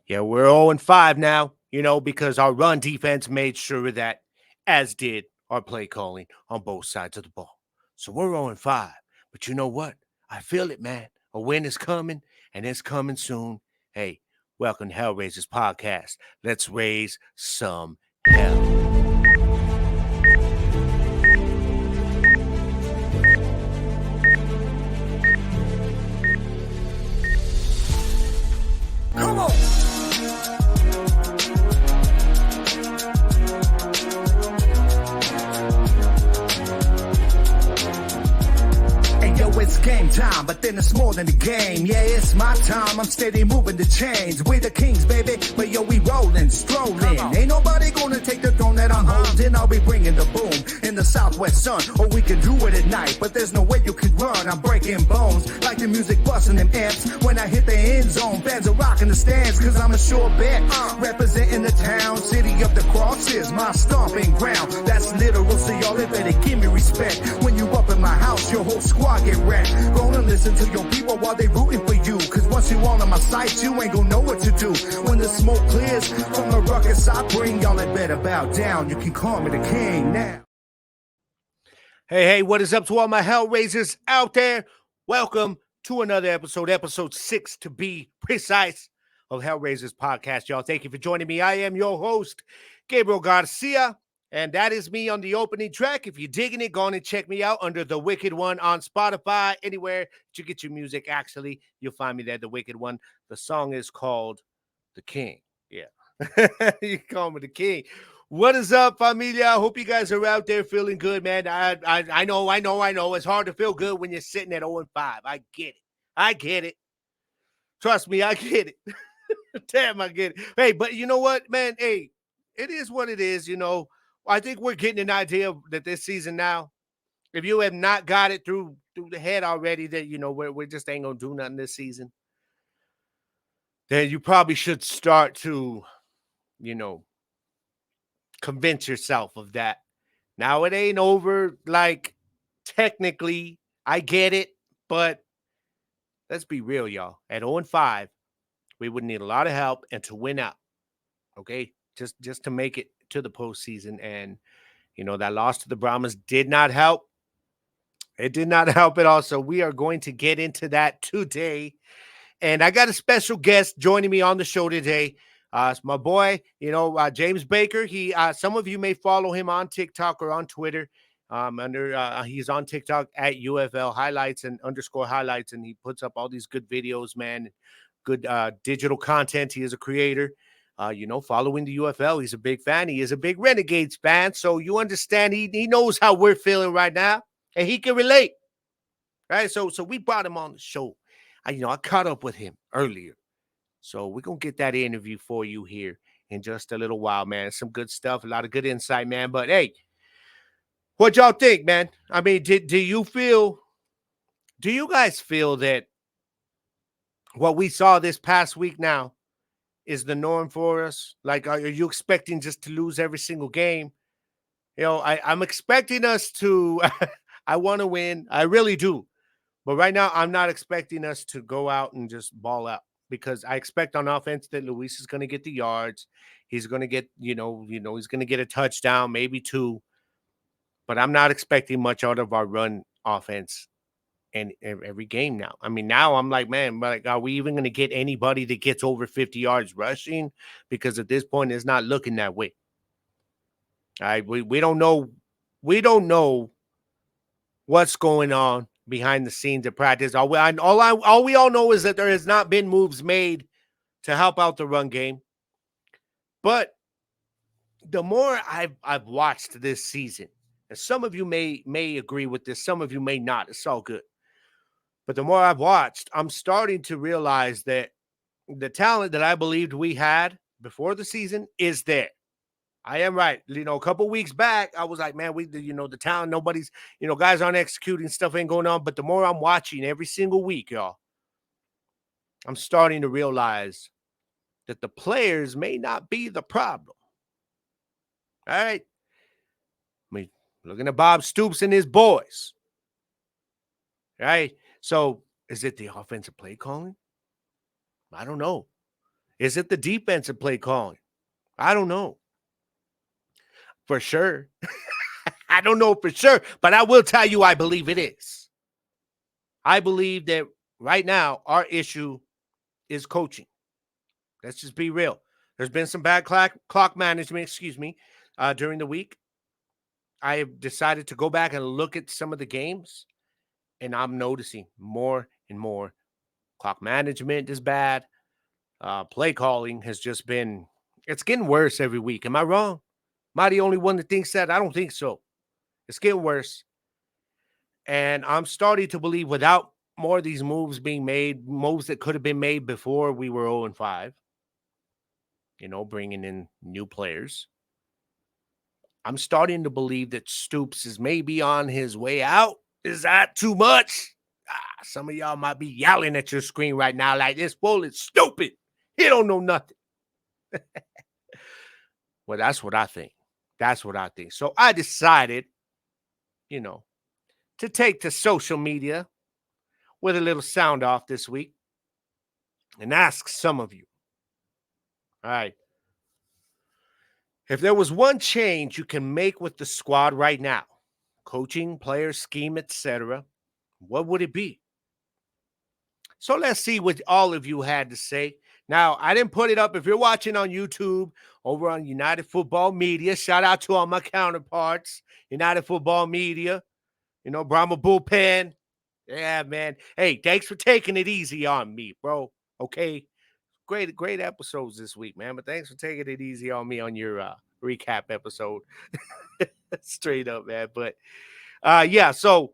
Yeah, we're 0-5 now, because our run defense made sure of that, as did our play calling on both sides of the ball. So we're 0-5. But you know what? I feel it, man. A win is coming, and it's coming soon. Hey, welcome to Hellraisers podcast. Let's raise some hell. Come on! It's game time, but then it's more than a game. Yeah, it's my time, I'm steady moving the chains. We the kings, baby, but yo, we rolling, strolling. Ain't nobody gonna take the throne that I'm holding. I'll be bringing the boom in the southwest sun, or we can do it at night, but there's no way you can run. I'm breaking bones, like the music busting them amps. When I hit the end zone, fans are rocking the stands, cause I'm a sure bet. Representing the town, city of the cross is my stomping ground. That's literal, so y'all better give me respect. When you up in my house, your whole squad get wrecked. Gonna listen to your people while they rooting for you. Cause once you all on my sight, you ain't gonna know what to do. When the smoke clears from the ruckus I bring, y'all had better bow down. You can call me the king now. Hey, what is up to all my Hellraisers out there? Welcome to another episode 6 to be precise, of Hellraisers podcast, y'all. Thank you for joining me. I am your host, Gabriel Garcia. And that is me on the opening track. If you're digging it, go on and check me out under The Wicked One on Spotify. Anywhere that you get your music, actually, you'll find me there, The Wicked One. The song is called The King. Yeah. You call me The King. What is up, familia? I hope you guys are out there feeling good, man. I know. It's hard to feel good when you're sitting at 0-5. I get it. Trust me, I get it. Damn, I get it. Hey, but you know what, man? Hey, it is what it is, I think we're getting an idea that this season now, if you have not got it through the head already that, we just ain't going to do nothing this season, then you probably should start to, convince yourself of that. Now, it ain't over, like, technically, I get it, but let's be real, y'all. At 0-5, we would need a lot of help and to win out, okay? Just to make it to the postseason. And that loss to the Brahmas did not help. It did not help at all. So we are going to get into that today. And I got a special guest joining me on the show today. It's my boy, James Baker. He, some of you may follow him on TikTok or on Twitter. He's on TikTok at UFL highlights and _ highlights. And he puts up all these good videos, man. Good digital content. He is a creator. Following the UFL. He's a big fan. He is a big Renegades fan. So you understand he knows how we're feeling right now. And he can relate. Right? So we brought him on the show. I caught up with him earlier. So we're going to get that interview for you here in just a little while, man. Some good stuff. A lot of good insight, man. But, hey, what y'all think, man? I mean, do you guys feel that what we saw this past week now is the norm for us? Like, are you expecting just to lose every single game? I'm expecting us to I want to win. I really do. But right now, I'm not expecting us to go out and just ball out, because I expect on offense that Luis is going to get the yards. He's going to get, he's going to get a touchdown, maybe 2. But I'm not expecting much out of our run offense and every game now. I mean, now I'm like, man, are we even going to get anybody that gets over 50 yards rushing? Because at this point, it's not looking that way. All right, we don't know. We don't know what's going on behind the scenes at practice. All we all know is that there has not been moves made to help out the run game. But the more I've watched this season, and some of you may agree with this, some of you may not. It's all good. But the more I've watched, I'm starting to realize that the talent that I believed we had before the season is there. I am right. A couple weeks back, I was like, man, the talent, nobody's, guys aren't executing, stuff ain't going on. But the more I'm watching every single week, y'all, I'm starting to realize that the players may not be the problem. All right. I mean, looking at Bob Stoops and his boys. All right. So is it the offensive play calling? I don't know. Is it the defensive play calling? I don't know for sure. I don't know for sure, but I will tell you I believe it is. I believe that right now our issue is coaching. Let's just be real. There's been some bad clock management, during the week. I have decided to go back and look at some of the games, and I'm noticing more and more clock management is bad. Play calling has just been, it's getting worse every week. Am I wrong? Am I the only one that thinks that? I don't think so. It's getting worse. And I'm starting to believe without more of these moves being made, moves that could have been made before we were 0-5, bringing in new players. I'm starting to believe that Stoops is maybe on his way out. Is that too much? Some of y'all might be yelling at your screen right now like, this fool is stupid. He don't know nothing. Well, that's what I think. That's what I think. So I decided, to take to social media with a little sound off this week and ask some of you. All right. If there was one change you can make with the squad right now, coaching, players, scheme, etc., what would it be? So let's see what all of you had to say. Now, I didn't put it up. If you're watching on YouTube, over on United Football Media, shout out to all my counterparts, United Football Media, Brahma Bullpen. Yeah, man. Hey, thanks for taking it easy on me, bro. Okay. Great episodes this week, man. But thanks for taking it easy on me on your recap episode. Straight up, man. But yeah, so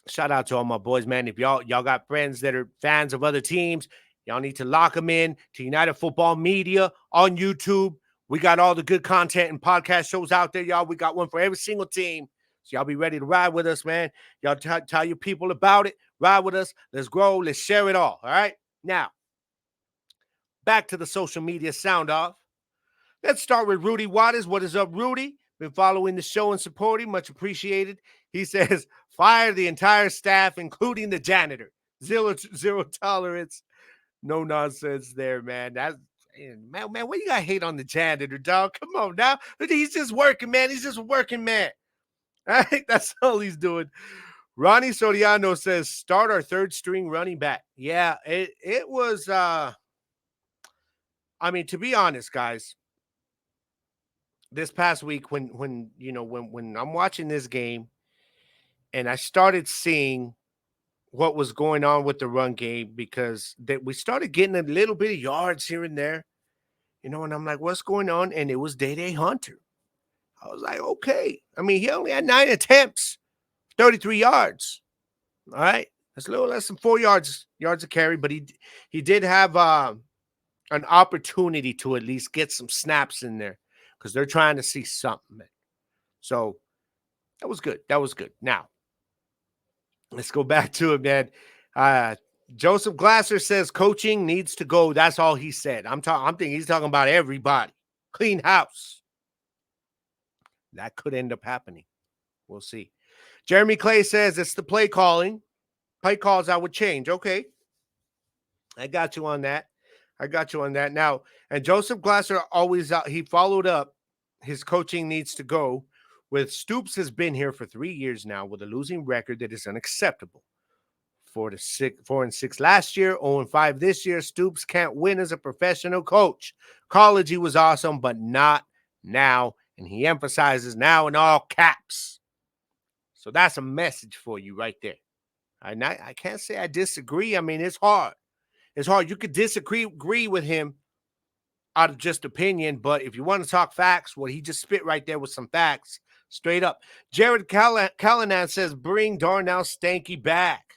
shout out to all my boys, man. If y'all got friends that are fans of other teams, y'all need to lock them in to United Football Media on YouTube. We got all the good content and podcast shows out there, y'all. We got one for every single team. So y'all be ready to ride with us, man. Y'all tell your people about it. Ride with us. Let's grow. Let's share it all. All right? Now, back to the social media sound off. Let's start with Rudy Waters. What is up, Rudy? Been following the show and supporting. Much appreciated. He says, fire the entire staff, including the janitor. Zero tolerance. No nonsense there, man. Man, what you got to hate on the janitor, dog? Come on now. He's just working, man. He's just a working man. All right, that's all he's doing. Ronnie Soriano says, start our third string running back. Yeah, it was, to be honest, guys, this past week when I'm watching this game and I started seeing what was going on with the run game, because that we started getting a little bit of yards here and there, and I'm like, what's going on? And it was Day Hunter. I was like, okay. He only had 9 attempts, 33 yards. All right. That's a little less than 4 yards of carry, but he did have an opportunity to at least get some snaps in there because they're trying to see something. So that was good. That was good. Now, let's go back to it, man. Joseph Glasser says coaching needs to go. That's all he said. I'm thinking he's talking about everybody. Clean house. That could end up happening. We'll see. Jeremy Clay says it's the play calling. Play calls I would change. Okay. I got you on that. Now, and Joseph Glasser always he followed up his coaching needs to go with Stoops has been here for 3 years now with a losing record that is unacceptable. 4-6 last year, 0-5 this year. Stoops can't win as a professional coach. College, he was awesome, but not now. And he emphasizes now in all caps. So that's a message for you right there. I can't say I disagree. It's hard. It's hard. You could agree with him out of just opinion, but if you want to talk facts, well, he just spit right there with some facts, straight up. Jared Callanan says, bring Darnell Stanky back.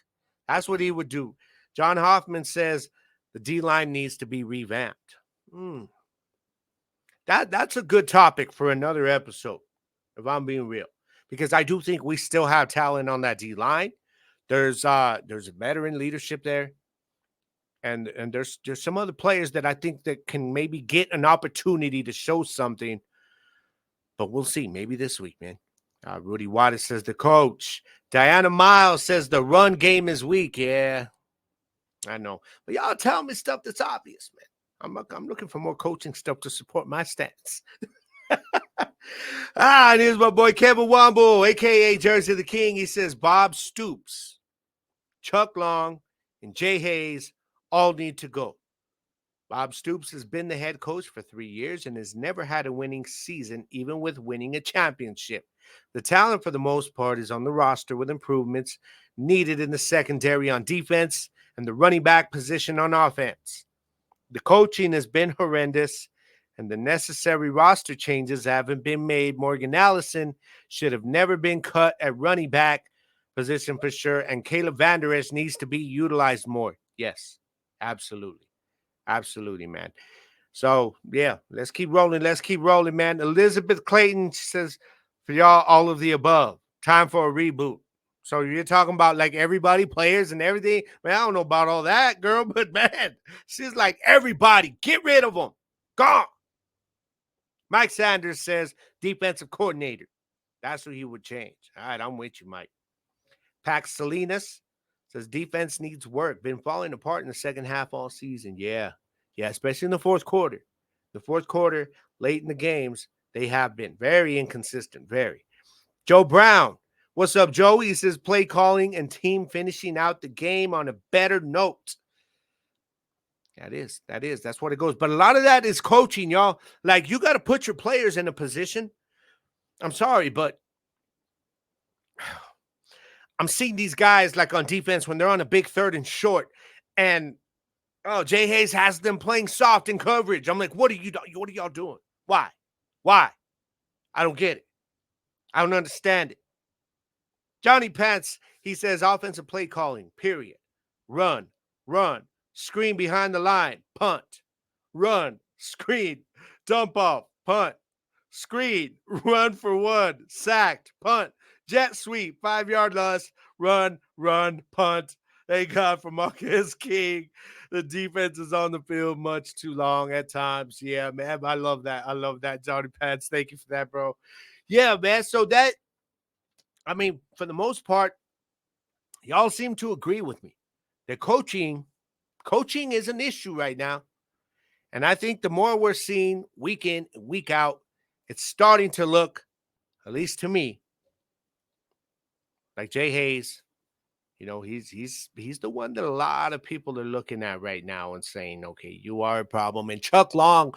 That's what he would do. John Hoffman says the D-line needs to be revamped. That's a good topic for another episode, if I'm being real, because I do think we still have talent on that D-line. There's a veteran leadership there. And there's some other players that I think that can maybe get an opportunity to show something. But we'll see. Maybe this week, man. Rudy Waters says the coach. Diana Miles says the run game is weak. Yeah, I know. But y'all tell me stuff that's obvious, man. I'm looking for more coaching stuff to support my stance. And here's my boy Kevin Womble, a.k.a. Jersey the King. He says Bob Stoops, Chuck Long, and Jay Hayes all need to go. Bob Stoops has been the head coach for 3 years and has never had a winning season, even with winning a championship. The talent, for the most part, is on the roster with improvements needed in the secondary on defense and the running back position on offense. The coaching has been horrendous, and the necessary roster changes haven't been made. Morgan Allison should have never been cut at running back position for sure, and Caleb Vander Esch needs to be utilized more. Yes, absolutely. Absolutely, man. So, yeah, let's keep rolling. Let's keep rolling, man. Elizabeth Clayton says, for y'all, all of the above. Time for a reboot. So you're talking about like everybody, players and everything. Man, I don't know about all that, girl, but man, she's like everybody. Get rid of them. Gone. Mike Sanders says defensive coordinator. That's what he would change. All right, I'm with you, Mike. Pax Salinas says defense needs work. Been falling apart in the second half all season. Yeah, especially in the fourth quarter. The fourth quarter, late in the games, they have been very inconsistent. Very. Joe Brown. What's up, Joe? He says play calling and team finishing out the game on a better note. That is. That's what it goes. But a lot of that is coaching, y'all. Like, you got to put your players in a position. I'm sorry, but I'm seeing these guys like on defense when they're on a big third and short, and Jay Hayes has them playing soft in coverage. I'm like, what are y'all doing? Why? I don't get it. I don't understand it. Johnny Pants, he says offensive play calling, period. Run, screen behind the line, punt. Run, screen, dump off, punt. Screen, run for one, sacked, punt. Jet sweep, 5-yard loss, run, punt. Thank God for Marcus King. The defense is on the field much too long at times. Yeah, man, I love that. Johnny Pants. Thank you for that, bro. Yeah, man. So that, I mean, for the most part, y'all seem to agree with me. The coaching is an issue right now. And I think the more we're seeing week in, week out, it's starting to look, at least to me, like Jay Hayes. You know, he's the one that a lot of people are looking at right now and saying, okay, you are a problem. And Chuck Long,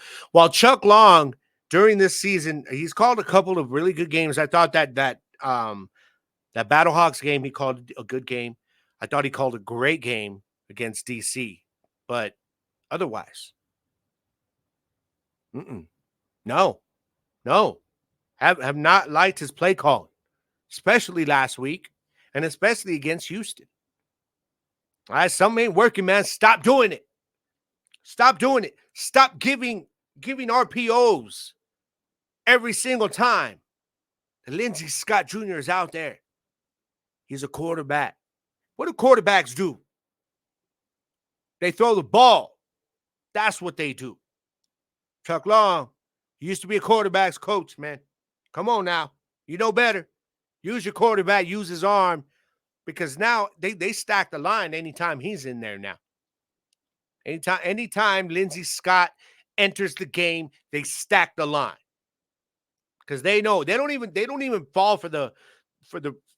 during this season, he's called a couple of really good games. I thought that Battlehawks game, he called a good game. I thought he called a great game against DC. But otherwise, no. Have not liked his play calling, especially last week and especially against Houston. All right, something ain't working, man. Stop doing it. Stop giving RPOs every single time. Lindsey Scott Jr. is out there. He's a quarterback. What do quarterbacks do? They throw the ball. That's what they do. Chuck Long, you used to be a quarterback's coach, man. Come on now. You know better. Use your quarterback, use his arm, because now they stack the line anytime he's in there now. Anytime Lindsey Scott enters the game, they stack the line. Because they know they don't even fall for the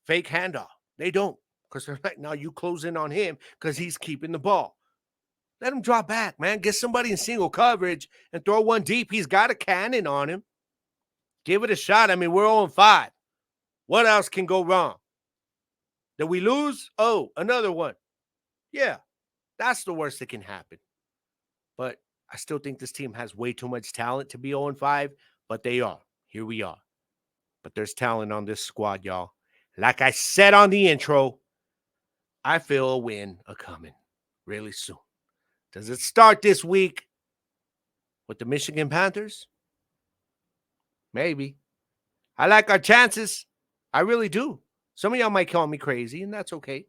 fake handoff. They don't. Because they're like, now you close in on him because he's keeping the ball. Let him drop back, man. Get somebody in single coverage and throw one deep. He's got a cannon on him. Give it a shot. I mean, we're 0-5. What else can go wrong? Did we lose? Oh, another one. Yeah, that's the worst that can happen. But I still think this team has way too much talent to be 0-5, but they are. Here we are. But there's talent on this squad, y'all. Like I said on the intro, I feel a win a-coming really soon. Does it start this week with the Michigan Panthers? Maybe. I like our chances. I really do. Some of y'all might call me crazy, and that's okay.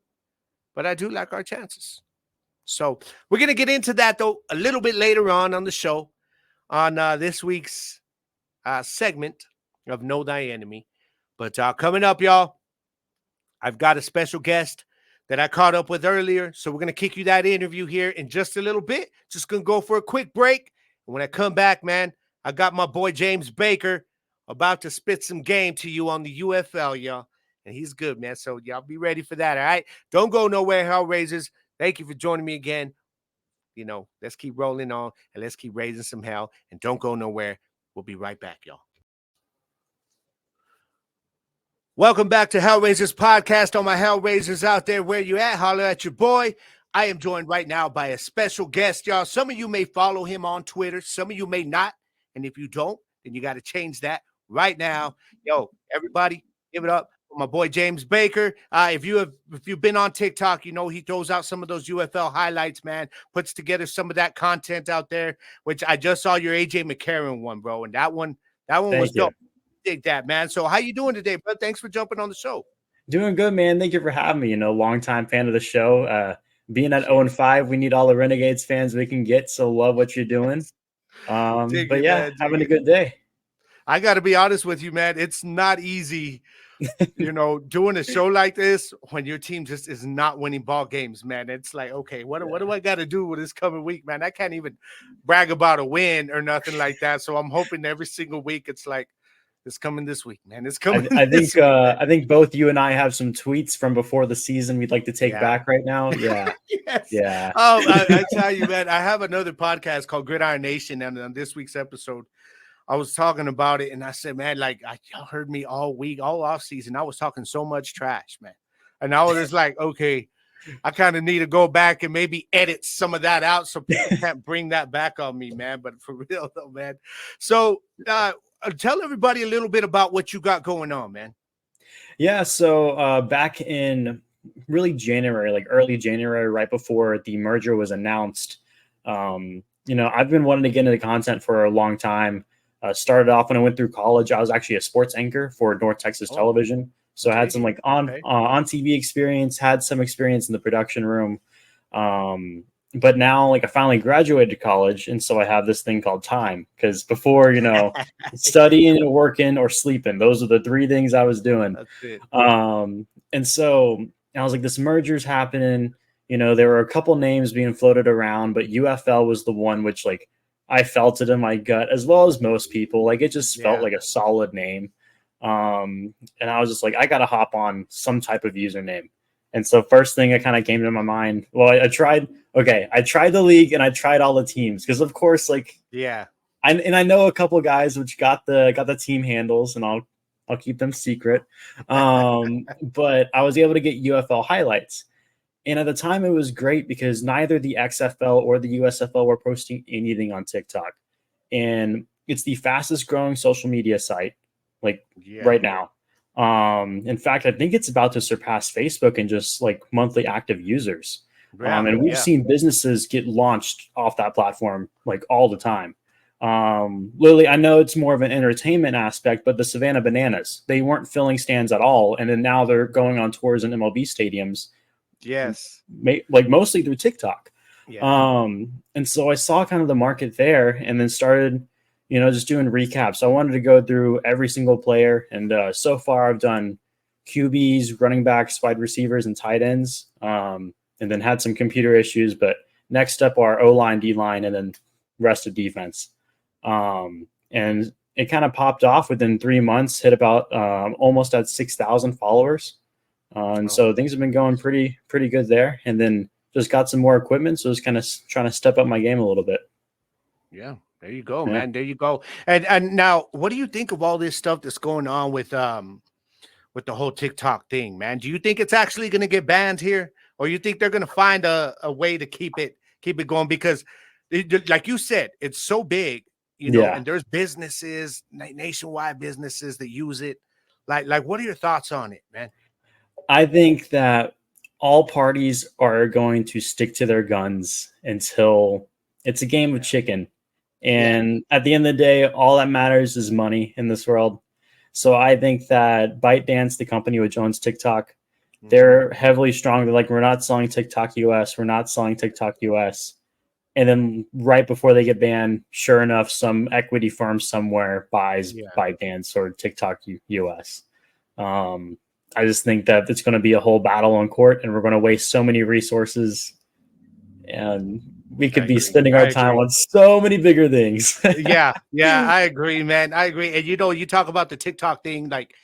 But I do like our chances. So we're going to get into that, though, a little bit later on the show on this week's segment of Know Thy Enemy. But coming up, y'all, I've got a special guest that I caught up with earlier. So we're going to kick you that interview here in just a little bit. Just going to go for a quick break. And when I come back, man, I got my boy James Baker about to spit some game to you on the UFL, y'all. And he's good, man. So y'all be ready for that, all right? Don't go nowhere, Hellraisers. Thank you for joining me again. Let's keep rolling on and let's keep raising some hell. And don't go nowhere. We'll be right back, y'all. Welcome back to Hellraisers Podcast. All my Hellraisers out there, where you at? Holler at your boy. I am joined right now by a special guest, y'all. Some of you may follow him on Twitter. Some of you may not. And if you don't, then you got to change that right now. Yo, everybody, give it up for my boy James Baker. If you've been on TikTok, he throws out some of those UFL highlights, man. Puts together some of that content out there, which I just saw your AJ McCarron one, bro. And that one was dope. Dig that, man. So how you doing today, bro? Thanks for jumping on the show. Doing good, man. Thank you for having me. Longtime fan of the show. Being at 0-5, we need all the Renegades fans we can get. So love what you're doing. Having a good day. I got to be honest with you, man. It's not easy, doing a show like this when your team just is not winning ball games, man. It's like, okay, what do I got to do with this coming week, man? I can't even brag about a win or nothing like that. So I'm hoping every single week it's like, it's coming this week, man. It's coming. I think both you and I have some tweets from before the season we'd like to take back right now. Yeah. Yes. Yeah. Oh, I tell you, man, I have another podcast called Gridiron Nation, and on this week's episode, I was talking about it, and I said, man, like y'all heard me all week, all off season. I was talking so much trash, man, and I was just like, okay, I kind of need to go back and maybe edit some of that out so people can't bring that back on me, man. But for real though, man. So tell everybody a little bit about what you got going on, man. Yeah. So back in really January, like early January, right before the merger was announced, I've been wanting to get into content for a long time. Started off when I went through college. I was actually a sports anchor for North Texas Television. So I had some on TV experience, had some experience in the production room. But now, I finally graduated college, and so I have this thing called time. Because before, studying, or working, or sleeping, those are the three things I was doing. That's it. And so I was like, this merger's happening. There were a couple names being floated around, but UFL was the one which, I felt it in my gut, as well as most people. It just felt like a solid name. And I was just like, I got to hop on some type of username. And so first thing that kind of came to my mind, well, I tried the league and I tried all the teams. Cause of course, I know a couple guys which got the team handles, and I'll keep them secret. But I was able to get UFL highlights. And at the time it was great because neither the XFL or the USFL were posting anything on TikTok. And it's the fastest growing social media site right now. In fact, I think it's about to surpass Facebook in just monthly active users. And we've seen businesses get launched off that platform all the time. Literally, I know it's more of an entertainment aspect, but the Savannah Bananas, they weren't filling stands at all. And then now they're going on tours in MLB stadiums. Yes. Mostly through TikTok. Yeah. And so I saw kind of the market there, and then started just doing recaps. I wanted to go through every single player. And so far I've done QBs, running backs, wide receivers, and tight ends. And then had some computer issues, but next up are O-line, D-line, and then rest of defense. And it kind of popped off within 3 months, hit about almost at 6,000 followers. So things have been going pretty good there. And then just got some more equipment. So just kind of trying to step up my game a little bit. Yeah. There you go, man. There you go. And now, what do you think of all this stuff that's going on with the whole TikTok thing, man? Do you think it's actually going to get banned here, or you think they're going to find a way to keep it going? Because, like you said, it's so big, and there's businesses, nationwide businesses that use it. Like, what are your thoughts on it, man? I think that all parties are going to stick to their guns until it's a game of chicken. And at the end of the day, all that matters is money in this world. So I think that ByteDance, the company which owns TikTok, they're heavily strong. They're like, we're not selling TikTok US. We're not selling TikTok US. And then right before they get banned, sure enough, some equity firm somewhere buys ByteDance or TikTok US. I just think that it's going to be a whole battle in court, and we're going to waste so many resources, and we could be spending our time on so many bigger things. Yeah, I agree, man. I agree. And you talk about the TikTok thing. Like,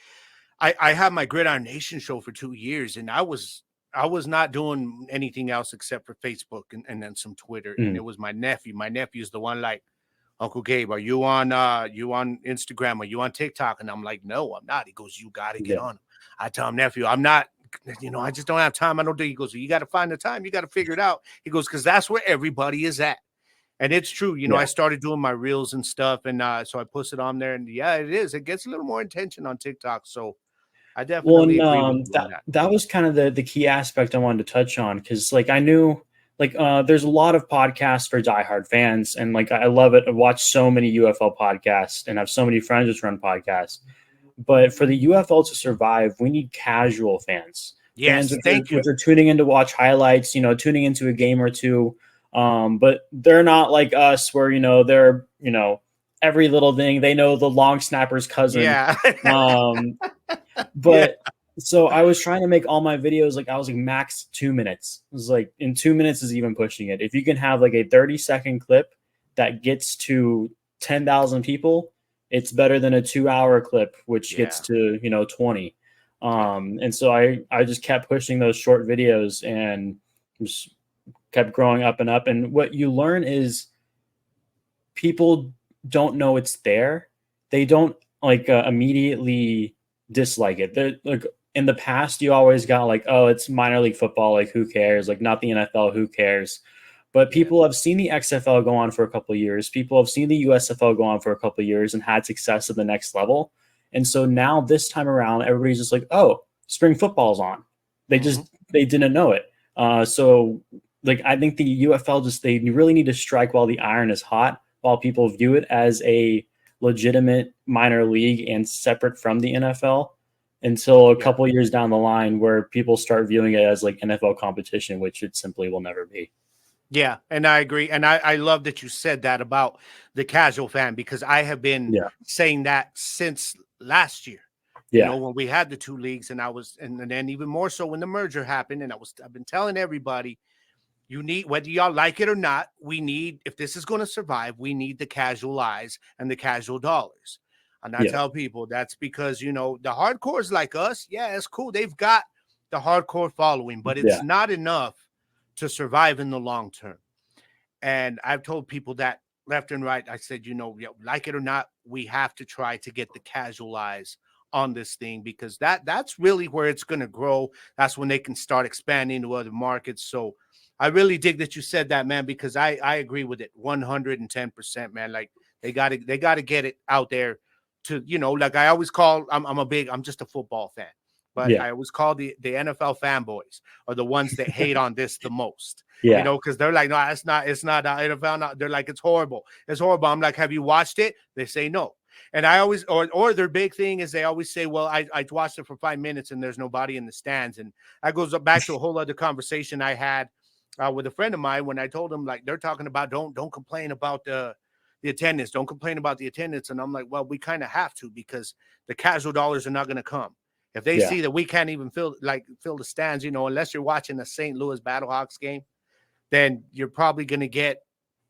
I had my Gridiron Nation show for 2 years, and I was not doing anything else except for Facebook and then some Twitter. And it was my nephew. My nephew's the one, like, Uncle Gabe, are you on Instagram? Are you on TikTok? And I'm like, no, I'm not. He goes, you got to get on. I tell him, nephew, I'm not. I just don't have time. I don't do. He goes, you got to find the time. You got to figure it out. He goes, because that's where everybody is at. And it's true. I started doing my reels and stuff. And so I posted on there. And yeah, it is. It gets a little more attention on TikTok. So I definitely agree with you on that. That was kind of the key aspect I wanted to touch on. Because, like, I knew, like, there's a lot of podcasts for diehard fans. And, like, I love it. I watch so many UFL podcasts and have so many friends that run podcasts. But for the UFL to survive, we need casual fans. Yes, fans which are tuning in to watch highlights, tuning into a game or two. But they're not like us where, they're, every little thing. They know the long snapper's cousin. Yeah. But so I was trying to make all my videos, like, I was like max 2 minutes. It was like, in 2 minutes is even pushing it. If you can have like a 30-second clip that gets to 10,000 people, it's better than a 2-hour clip, which gets to, 20. And so I just kept pushing those short videos and just kept growing up and up. And what you learn is people don't know it's there. They don't immediately dislike it. They're, like, in the past, you always got like, oh, it's minor league football. Like, who cares? Like, not the NFL. Who cares? But people have seen the XFL go on for a couple of years. People have seen the USFL go on for a couple of years and had success at the next level. And so now this time around, everybody's just like, oh, spring football's on. They didn't know it. So like, I think the UFL they really need to strike while the iron is hot, while people view it as a legitimate minor league and separate from the NFL, until a couple years down the line where people start viewing it as like NFL competition, which it simply will never be. Yeah, and I agree. And I love that you said that about the casual fan, because I have been saying that since last year. When we had the two leagues, and and then even more so when the merger happened, and I've been telling everybody, you need, whether y'all like it or not, if this is going to survive, we need the casual eyes and the casual dollars. And I tell people that's because, the hardcores like us, it's cool. They've got the hardcore following, but it's not enough to survive in the long term. And I've told people that left and right. I said, like it or not, we have to try to get the casual eyes on this thing, because that's really where it's going to grow. That's when they can start expanding to other markets. So I really dig that you said that, man, because I agree with it 110%, man. Like, they got to get it out there to, like I always call, I'm just a football fan, but I always call the NFL fanboys are the ones that hate on this the most. Because they're like, no, it's not NFL. Not. They're like, it's horrible. It's horrible. I'm like, have you watched it? They say no. And I always, or their big thing is they always say, well, I watched it for 5 minutes and there's nobody in the stands. And that goes back to a whole other conversation I had with a friend of mine, when I told him, like, they're talking about, don't complain about the attendance. Don't complain about the attendance. And I'm like, well, we kind of have to, because the casual dollars are not going to come. If they see that we can't even fill the stands, unless you're watching a St. Louis Battlehawks game, then you're probably going to get,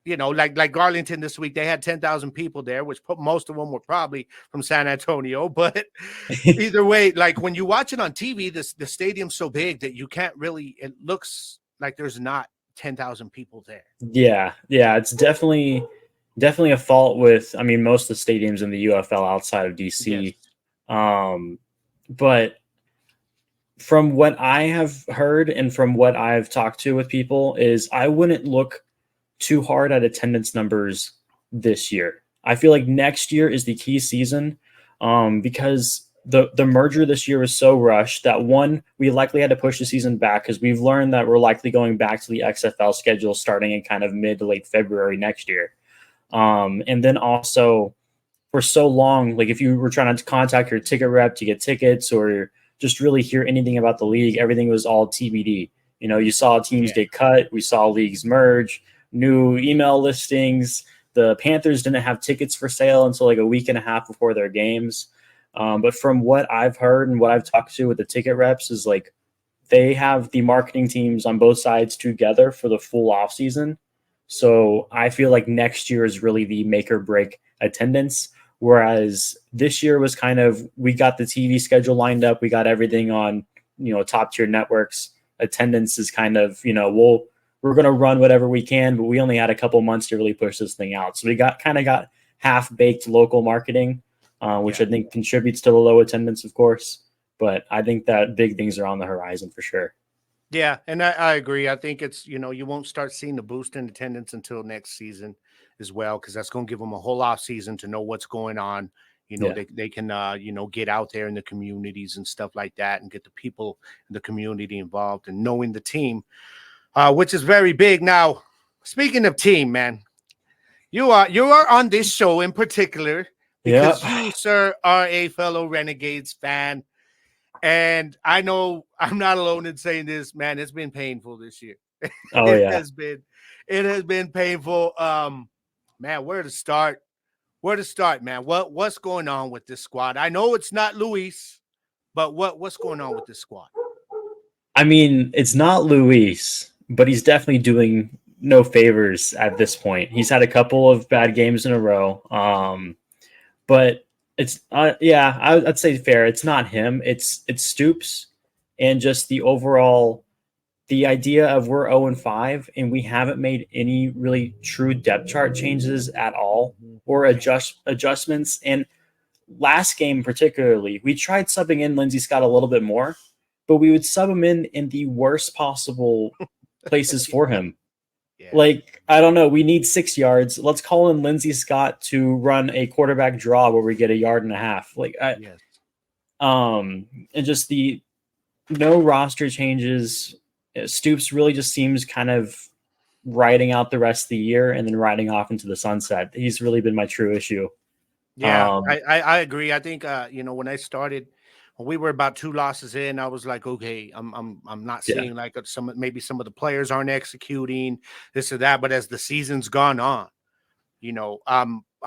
like Arlington this week, they had 10,000 people there, which most of them were probably from San Antonio. But either way, like, when you watch it on TV, the stadium's so big that you can't really, it looks like there's not 10,000 people there. Yeah. It's definitely a fault with, most of the stadiums in the UFL outside of DC. But from what I have heard and from what I've talked to with people is, I wouldn't look too hard at attendance numbers this year. I feel like next year is the key season, because the merger this year was so rushed that, one, we likely had to push the season back, because we've learned that we're likely going back to the XFL schedule starting in kind of mid to late February next year. And then also, for so long, like, if you were trying to contact your ticket rep to get tickets or just really hear anything about the league, everything was all TBD. You saw teams get cut. We saw leagues merge, new email listings. The Panthers didn't have tickets for sale until like a week and a half before their games. But from what I've heard and what I've talked to with the ticket reps is like they have the marketing teams on both sides together for the full off season. So I feel like next year is really the make or break attendance. Whereas this year was kind of, we got the TV schedule lined up. We got everything on, top tier networks. Attendance is kind of, we're going to run whatever we can, but we only had a couple months to really push this thing out. So we got half baked local marketing, which I think contributes to the low attendance, of course. But I think that big things are on the horizon for sure. Yeah, and I agree. I think it's, you won't start seeing the boost in attendance until next season as well, because that's going to give them a whole off season to know what's going on. They can, get out there in the communities and stuff like that and get the people in the community involved and knowing the team, which is very big. Now, speaking of team, man, you are on this show in particular because you, sir, are a fellow Renegades fan. And I know I'm not alone in saying this, man. It's been painful this year. Oh, it has been painful. Man, where to start? Man? What's going on with this squad? I know it's not Luis, but what's going on with this squad? I mean, it's not Luis, but he's definitely doing no favors at this point. He's had a couple of bad games in a row. But it's I'd say fair. It's not him. It's Stoops, and just the overall, the idea of we're 0-5 and we haven't made any really true depth chart changes at all or adjustments. And last game particularly, we tried subbing in Lindsey Scott a little bit more, but we would sub him in the worst possible places for him. Yeah. Like, I don't know, we need 6 yards. Let's call in Lindsey Scott to run a quarterback draw where we get 1.5 yards. Like, and just the no roster changes. Stoops really just seems kind of riding out the rest of the year and then riding off into the sunset. He's really been my true issue. Yeah, I agree. I think when I started, when we were about 2 losses in, I was like, okay, I'm not seeing like maybe some of the players aren't executing this or that. But as the season's gone on,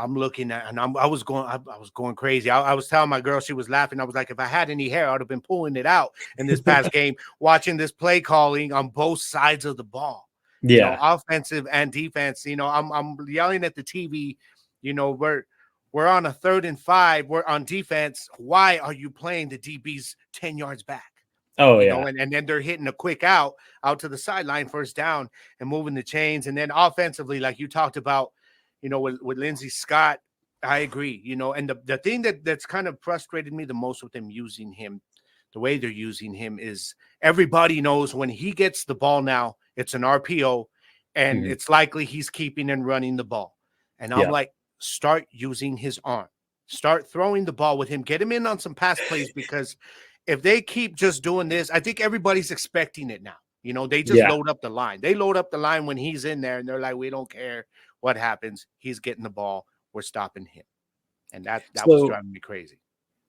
I'm looking at, and I was going crazy. I was telling my girl, she was laughing. I was like, if I had any hair, I'd have been pulling it out in this past game, watching this play calling on both sides of the ball. Offensive and defense. I'm yelling at the TV. We're on a 3rd and 5. We're on defense. Why are you playing the DBs 10 yards back? Oh, And then they're hitting a quick out to the sideline, first down, and moving the chains. And then offensively, like you talked about, with Lindsey Scott, I agree. And the thing that's kind of frustrated me the most with them using him, the way they're using him, is everybody knows when he gets the ball now, it's an RPO, and it's likely he's keeping and running the ball. And I'm like, start using his arm. Start throwing the ball with him. Get him in on some pass plays, because if they keep just doing this, I think everybody's expecting it now. They just load up the line. They load up the line when he's in there, and they're like, we don't care what happens. He's getting the ball. We're stopping him. And that was driving me crazy.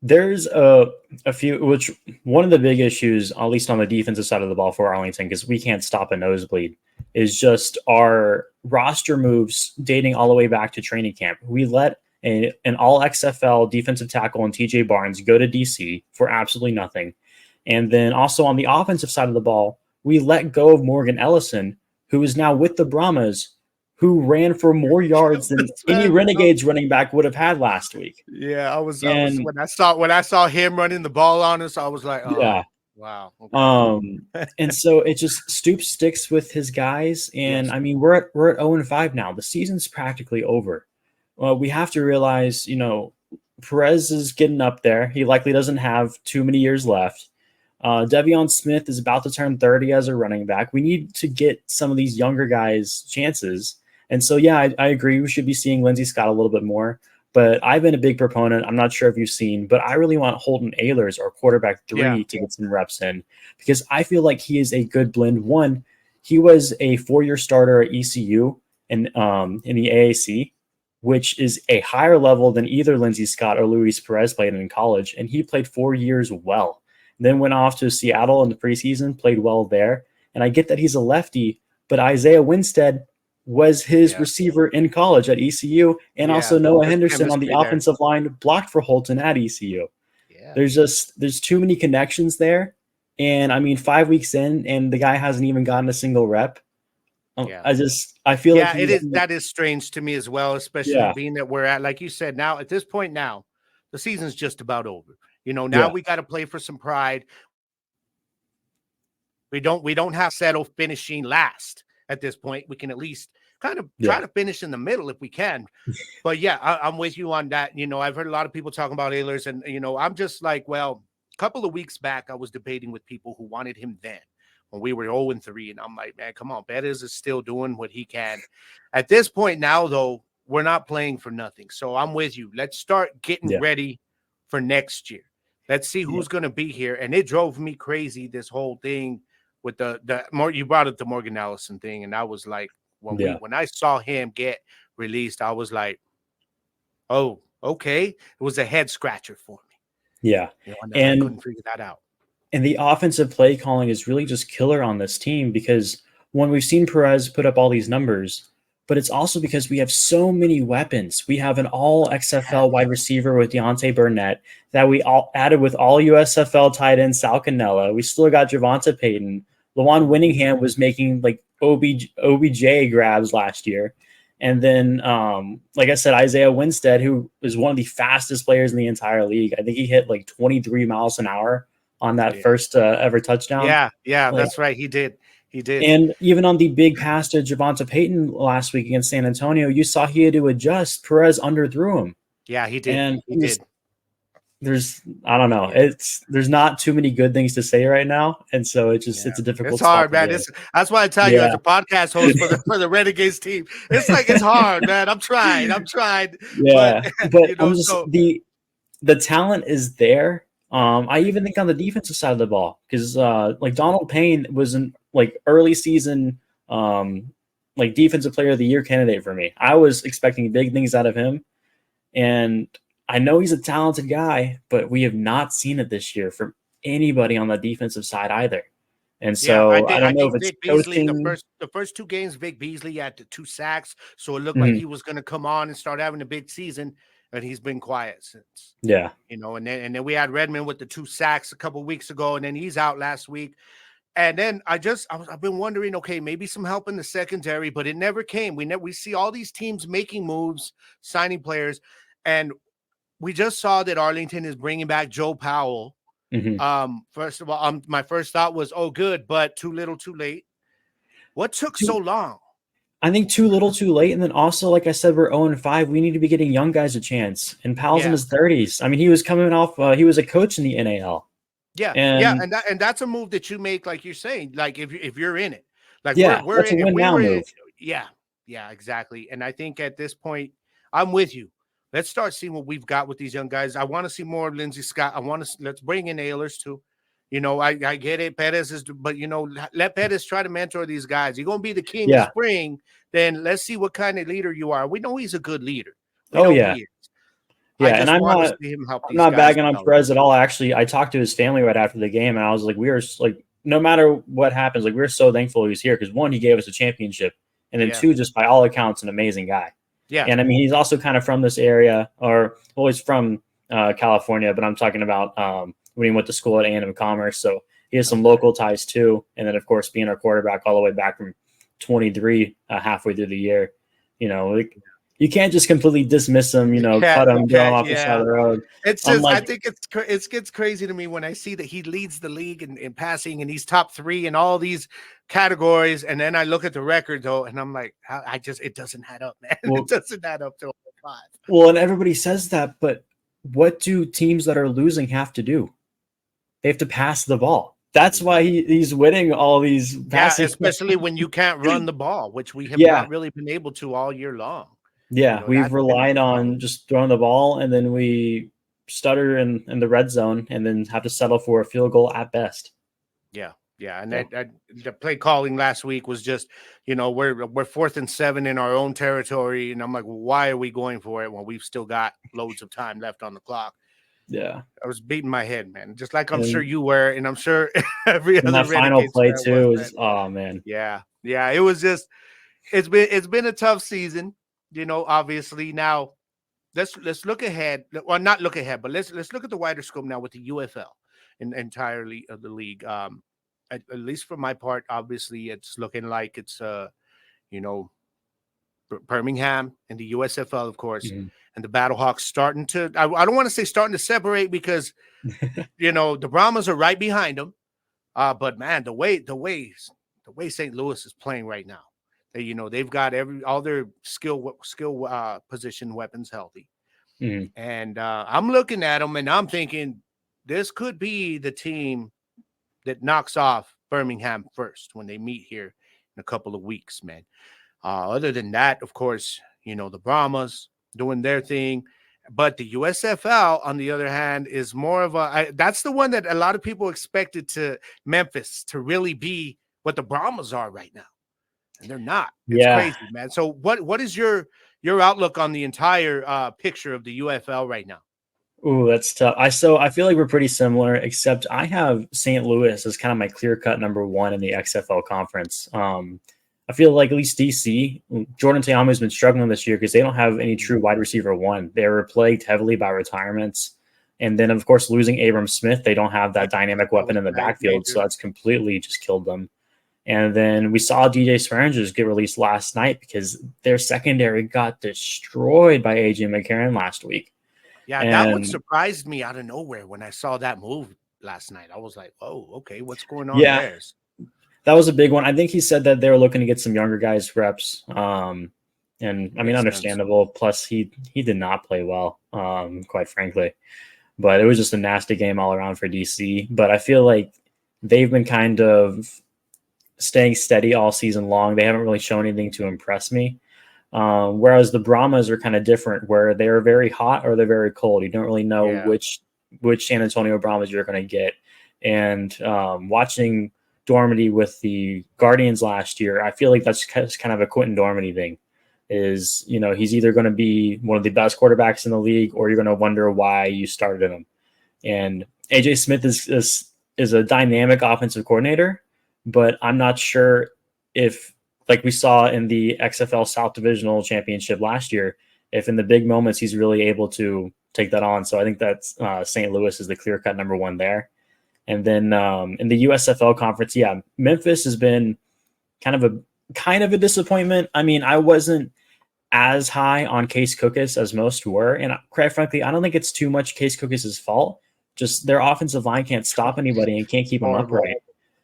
There's a few, which one of the big issues, at least on the defensive side of the ball for Arlington, because we can't stop a nosebleed, is just our roster moves dating all the way back to training camp. We let an all XFL defensive tackle and TJ Barnes go to DC for absolutely nothing. And then also on the offensive side of the ball, we let go of Morgan Ellison, who is now with the Brahmas, who ran for more yards than any Renegades running back would have had last week. Yeah, I was when I saw him running the ball on us, I was like, oh, wow. Okay. And so it just Stoops sticks with his guys, and I mean we're at 0-5 now. The season's practically over. We have to realize, Perez is getting up there. He likely doesn't have too many years left. Devion Smith is about to turn 30 as a running back. We need to get some of these younger guys chances. And so, I agree. We should be seeing Lindsey Scott a little bit more. But I've been a big proponent. I'm not sure if you've seen, but I really want Holton Ahlers, our quarterback 3, to get some reps in, because I feel like he is a good blend. One, he was a 4-year starter at ECU in the AAC, which is a higher level than either Lindsey Scott or Luis Perez played in college. And he played 4 years well. Then went off to Seattle in the preseason, played well there. And I get that he's a lefty, but Isaiah Winstead was his receiver in college at ECU, and also Noah Henderson on the offensive line blocked for Holton at ECU. there's too many connections there. And I mean, 5 weeks in, and the guy hasn't even gotten a single rep. Yeah. I feel like that is strange to me as well, especially being that we're at, like you said, now at this point now, the season's just about over. Now we got to play for some pride. We don't have to settle finishing last at this point. We can at least kind of try to finish in the middle if we can. But I'm with you on that. I've heard a lot of people talking about Ehlers, and I'm just like, well, a couple of weeks back, I was debating with people who wanted him then when we were 0-3, and I'm like, man, come on, Bettis is still doing what he can. At this point now, though, we're not playing for nothing. So I'm with you. Let's start getting ready for next year. Let's see who's going to be here. And it drove me crazy, this whole thing with the more you brought up the Morgan Allison thing, and I was like, when I saw him get released, I was like, oh, okay. It was a head scratcher for me. Yeah. And I couldn't figure that out. And the offensive play calling is really just killer on this team, because when we've seen Perez put up all these numbers, but it's also because we have so many weapons. We have an all XFL wide receiver with Deontay Burnett that we all added with all USFL tight end Sal Cannella. We still got Javonta Payton. Lawan Winningham was making like OBJ grabs last year. And then, like I said, Isaiah Winstead, who is one of the fastest players in the entire league. I think he hit like 23 miles an hour on that first ever touchdown. Yeah, that's right. He did. And even on the big pass to Javonta Payton last week against San Antonio, you saw he had to adjust. Perez underthrew him. Yeah, he did. And he did. I don't know. There's not too many good things to say right now, and so it's a difficult. It's hard, man. That's why I tell you, as a podcast host for the Renegades team, it's hard, man. I'm trying. Yeah, but I'm just the talent is there. I even think on the defensive side of the ball, because like Donald Payne was an like early season like defensive player of the year candidate for me. I was expecting big things out of him, and I know he's a talented guy, but we have not seen it this year from anybody on the defensive side either. And so I don't know if it's Beasley, the first 2 games, Vic Beasley had the 2 sacks, so it looked like he was going to come on and start having a big season. And he's been quiet since. Yeah. And then we had Redmond with the 2 sacks a couple of weeks ago, and then he's out last week. And then I've been wondering, okay, maybe some help in the secondary, but it never came. We see all these teams making moves, signing players, and we just saw that Arlington is bringing back Joe Powell. First of all, my first thought was, oh, good, but too little, too late. What took so long? I think too little, too late. And then also, like I said, we're 0-5. We need to be getting young guys a chance. And Powell's in his 30s. I mean, he was coming off. He was a coach in the NAL. And that's a move that you make, like you're saying, like if you're in it, like we're in it. Yeah, exactly. And I think at this point, I'm with you. Let's start seeing what we've got with these young guys. I want to see more of Lindsey Scott. Let's bring in Ehlers too. I get it. Pettis is, but let Pettis try to mentor these guys. You're going to be the king of spring. Then let's see what kind of leader you are. We know he's a good leader. He is. And I'm not bagging on Perez at all. Actually, I talked to his family right after the game, and I was like, we are like, no matter what happens, like we're so thankful he's here, because 1, he gave us a championship, and then 2, just by all accounts, an amazing guy. Yeah, and I mean, he's also kind of from this area, he's from California, but I'm talking about when he went to school at A&M Commerce, so he has some local ties too. And then, of course, being our quarterback all the way back from 23 halfway through the year, you can't just completely dismiss him, cut him, throw him off the side of the road. It's just, I think it gets crazy to me when I see that he leads the league in passing, and he's top 3 in all these categories. And then I look at the record though, and I'm like, it doesn't add up, man. It doesn't add up to 5. Well, and everybody says that, but what do teams that are losing have to do? They have to pass the ball. That's why he's winning all these passes. Yeah, especially when you can't run the ball, which we have not really been able to all year long. Yeah, we've relied on just throwing the ball, and then we stutter in the red zone, and then have to settle for a field goal at best. Yeah. And the play calling last week was just, we're 4th and 7 in our own territory, and I'm like, well, why are we going for it when we've still got loads of time left on the clock? Yeah, I was beating my head, man. Just like I'm sure you were, and I'm sure every other that final play too is, oh man. Yeah. It was just, it's been a tough season. Obviously now let's look ahead. Well, not look ahead, but let's look at the wider scope now with the UFL and entirely of the league. At least for my part, obviously, it's looking like it's you know, Birmingham and the USFL, of course, Mhm. and the Battlehawks starting to. I don't want to say starting to separate because the Brahmas are right behind them. But man, the way St. Louis is playing right now, they've got all their skill position weapons healthy, Mhm. and I'm looking at them and I'm thinking this could be the team that knocks off Birmingham first when they meet here in a couple of weeks, man. Other than that, of course, the Brahmas doing their thing. But the USFL, on the other hand, is more of that's the one that a lot of people expected to Memphis to really be what the Brahmas are right now. And they're not. It's Yeah. crazy, man. So what is your outlook on the entire picture of the UFL right now? Ooh, that's tough. I feel like we're pretty similar, except I have St. Louis as kind of my clear cut number one in the XFL conference. I feel like at least DC, Jordan Teamu has been struggling this year because they don't have any true wide receiver one. They were plagued heavily by retirements. And then, of course, losing Abram Smith, they don't have that dynamic That weapon was in the backfield. major. So that's completely just killed them. And then we saw DJ Swearinger get released last night because their secondary got destroyed by AJ McCarron last week. Yeah, that one And surprised me out of nowhere when I saw that move last night. I was like, "Oh, okay, what's going on yeah, there?" that was a big one. I think he said that they were looking to get some younger guys reps. And I mean, Makes sense. understandable. Plus, he did not play well, quite frankly. But it was just a nasty game all around for DC. But I feel like they've been kind of staying steady all season long. They haven't really shown anything to impress me. Whereas the Brahmas are kind of different, where they're very hot or they're very cold. You don't really know Yeah. which San Antonio Brahmas you're going to get. And watching Dormady with the Guardians last year, I feel like that's kind of a Quentin Dormady thing. He's either going to be one of the best quarterbacks in the league, or you're going to wonder why you started him. And AJ Smith is a dynamic offensive coordinator, but I'm not sure if, like we saw in the XFL South Divisional Championship last year, if in the big moments he's really able to take that on. So I think that's St. Louis is the clear cut number one there. And then in the USFL conference, yeah, Memphis has been kind of a disappointment. I mean, I wasn't as high on Case Cookus as most were, and quite frankly, I don't think it's too much Case Cookus's fault. Just their offensive line can't stop anybody and can't keep them Horrible. upright.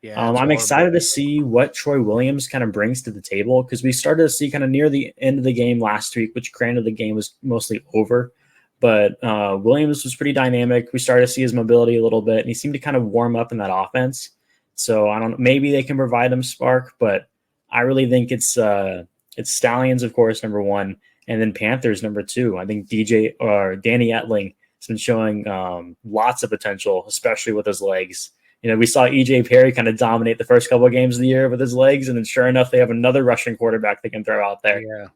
Yeah, it's I'm horrible. excited to see what Troy Williams kind of brings to the table because we started to see kind of near the end of the game last week, which granted the game was mostly over, but Williams was pretty dynamic. We started to see his mobility a little bit, and he seemed to kind of warm up in that offense. So I don't know, maybe they can provide him spark, but I really think it's Stallions, of course, number one, and then Panthers number two. I think DJ or Danny Etling has been showing lots of potential, especially with his legs. We saw EJ Perry kind of dominate the first couple of games of the year with his legs, and then sure enough, they have another rushing quarterback they can throw out there. Yeah.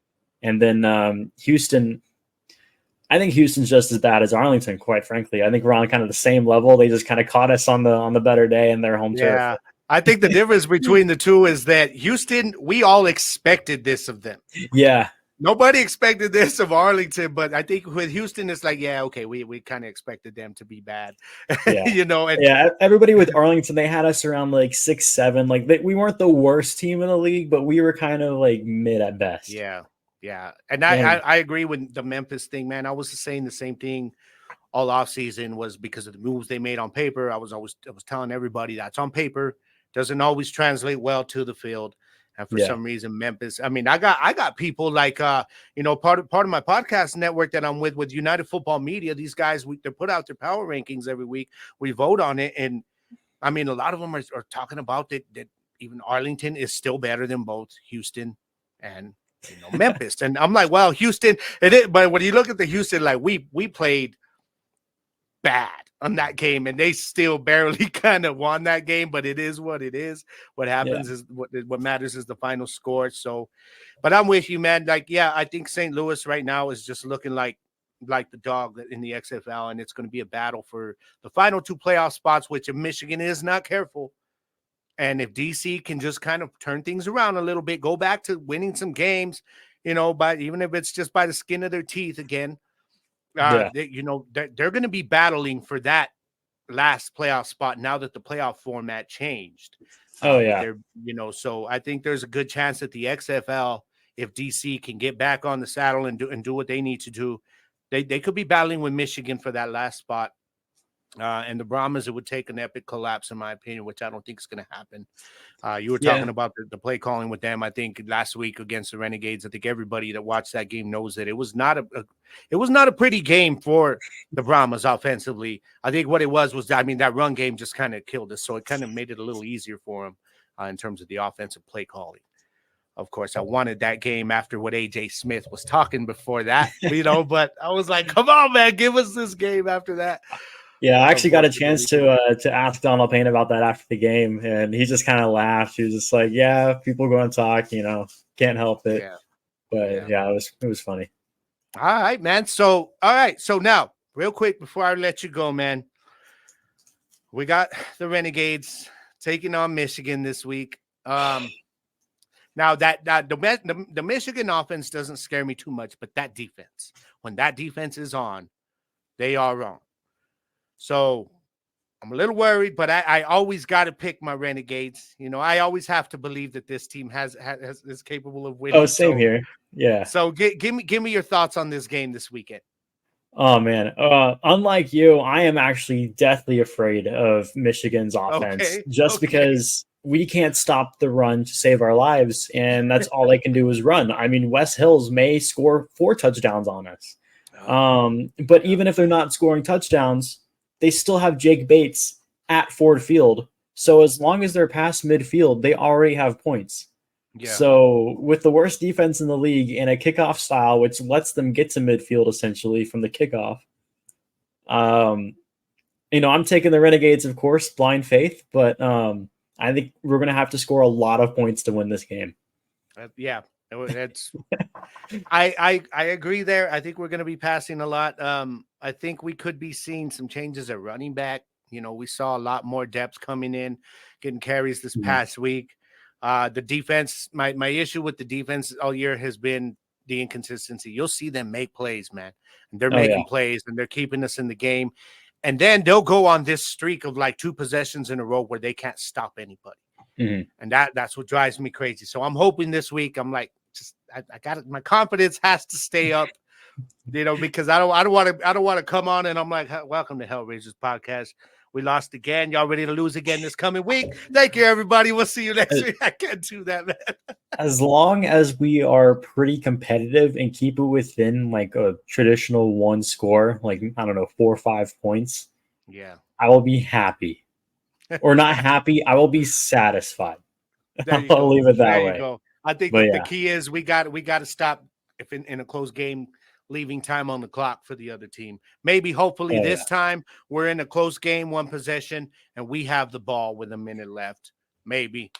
And then Houston, I think Houston's just as bad as Arlington, quite frankly. I think we're on kind of the same level. They just kind of caught us on the better day in their home turf. Yeah. I think the difference between the two is that Houston, we all expected this of them. Yeah. Nobody expected this of Arlington, but I think with Houston, it's like, yeah, okay, we kind of expected them to be bad. Yeah. And yeah, everybody with Arlington, they had us around like 6-7. Like we weren't the worst team in the league, but we were kind of like mid at best. Yeah. And I agree with the Memphis thing, man. I was saying the same thing all off season was because of the moves they made on paper. I was telling everybody that's on paper doesn't always translate well to the field. And for some reason, Memphis, I mean, I got people like, part of my podcast network that I'm with United Football Media. These guys, they put out their power rankings every week. We vote on it. And I mean, a lot of them are talking about that even Arlington is still better than both Houston and Memphis. And I'm like, well, Houston, but when you look at the Houston, like we played bad on that game and they still barely kind of won that game, but it is what it is. What happens is what matters is the final score. So, but I'm with you, man. Like, yeah, I think St. Louis right now is just looking like the dog in the XFL, and it's going to be a battle for the final two playoff spots, which if Michigan is not careful, and if DC can just kind of turn things around a little bit, go back to winning some games, but even if it's just by the skin of their teeth again, Yeah. They're going to be battling for that last playoff spot now that the playoff format changed. Oh, yeah. So I think there's a good chance that the XFL, if DC can get back on the saddle and do what they need to do, they could be battling with Michigan for that last spot. And the Brahmas, it would take an epic collapse, in my opinion, which I don't think is going to happen. You were talking about the play calling with them. I think last week against the Renegades, I think everybody that watched that game knows that it was not a pretty game for the Brahmas offensively. I think what it was that run game just kind of killed us, so it kind of made it a little easier for them in terms of the offensive play calling. Of course, I wanted that game after what AJ Smith was talking before that, but I was like, come on, man, give us this game after that. Yeah, I actually got a chance to ask Donald Payne about that after the game, and he just kind of laughed. He was just like, "Yeah, people are going to talk, can't help it." Yeah. But it was funny. All right, man. So now, real quick before I let you go, man, we got the Renegades taking on Michigan this week. Now that the Michigan offense doesn't scare me too much, but that defense, when that defense is on, they are wrong. So I'm a little worried, but I always got to pick my Renegades. I always have to believe that this team is capable of winning. Oh, same here. Yeah. So give me your thoughts on this game this weekend. Oh man, unlike you, I am actually deathly afraid of Michigan's offense because we can't stop the run to save our lives, and that's all they can do is run. I mean, West Hills may score 4 touchdowns on us, but even if they're not scoring touchdowns, they still have Jake Bates at Ford Field. So as long as they're past midfield, they already have points. Yeah. So with the worst defense in the league and a kickoff style, which lets them get to midfield essentially from the kickoff, I'm taking the Renegades, of course, blind faith, but I think we're going to have to score a lot of points to win this game. That's I agree there. I think we're going to be passing a lot. I think we could be seeing some changes at running back. We saw a lot more depth coming in, getting carries this past week. The defense, my issue with the defense all year has been the inconsistency. You'll see them make plays, man. And they're making plays and they're keeping us in the game. And then they'll go on this streak of like 2 possessions in a row where they can't stop anybody. Mm-hmm. And that's what drives me crazy. So I'm hoping this week, I'm like, I got it. My confidence has to stay up, because I don't want to come on and I'm like, welcome to Hellraisers podcast. We lost again. Y'all ready to lose again this coming week? Thank you, everybody. We'll see you next week. I can't do that, man. As long as we are pretty competitive and keep it within like a traditional 1 score, like, I don't know, 4 or 5 points. Yeah. I will be happy. Or not happy. I will be satisfied. I'll leave it that way. Go. I think the key is we got to stop if in a close game, leaving time on the clock for the other team. Maybe, hopefully, this time we're in a close game, 1 possession, and we have the ball with a minute left. Maybe.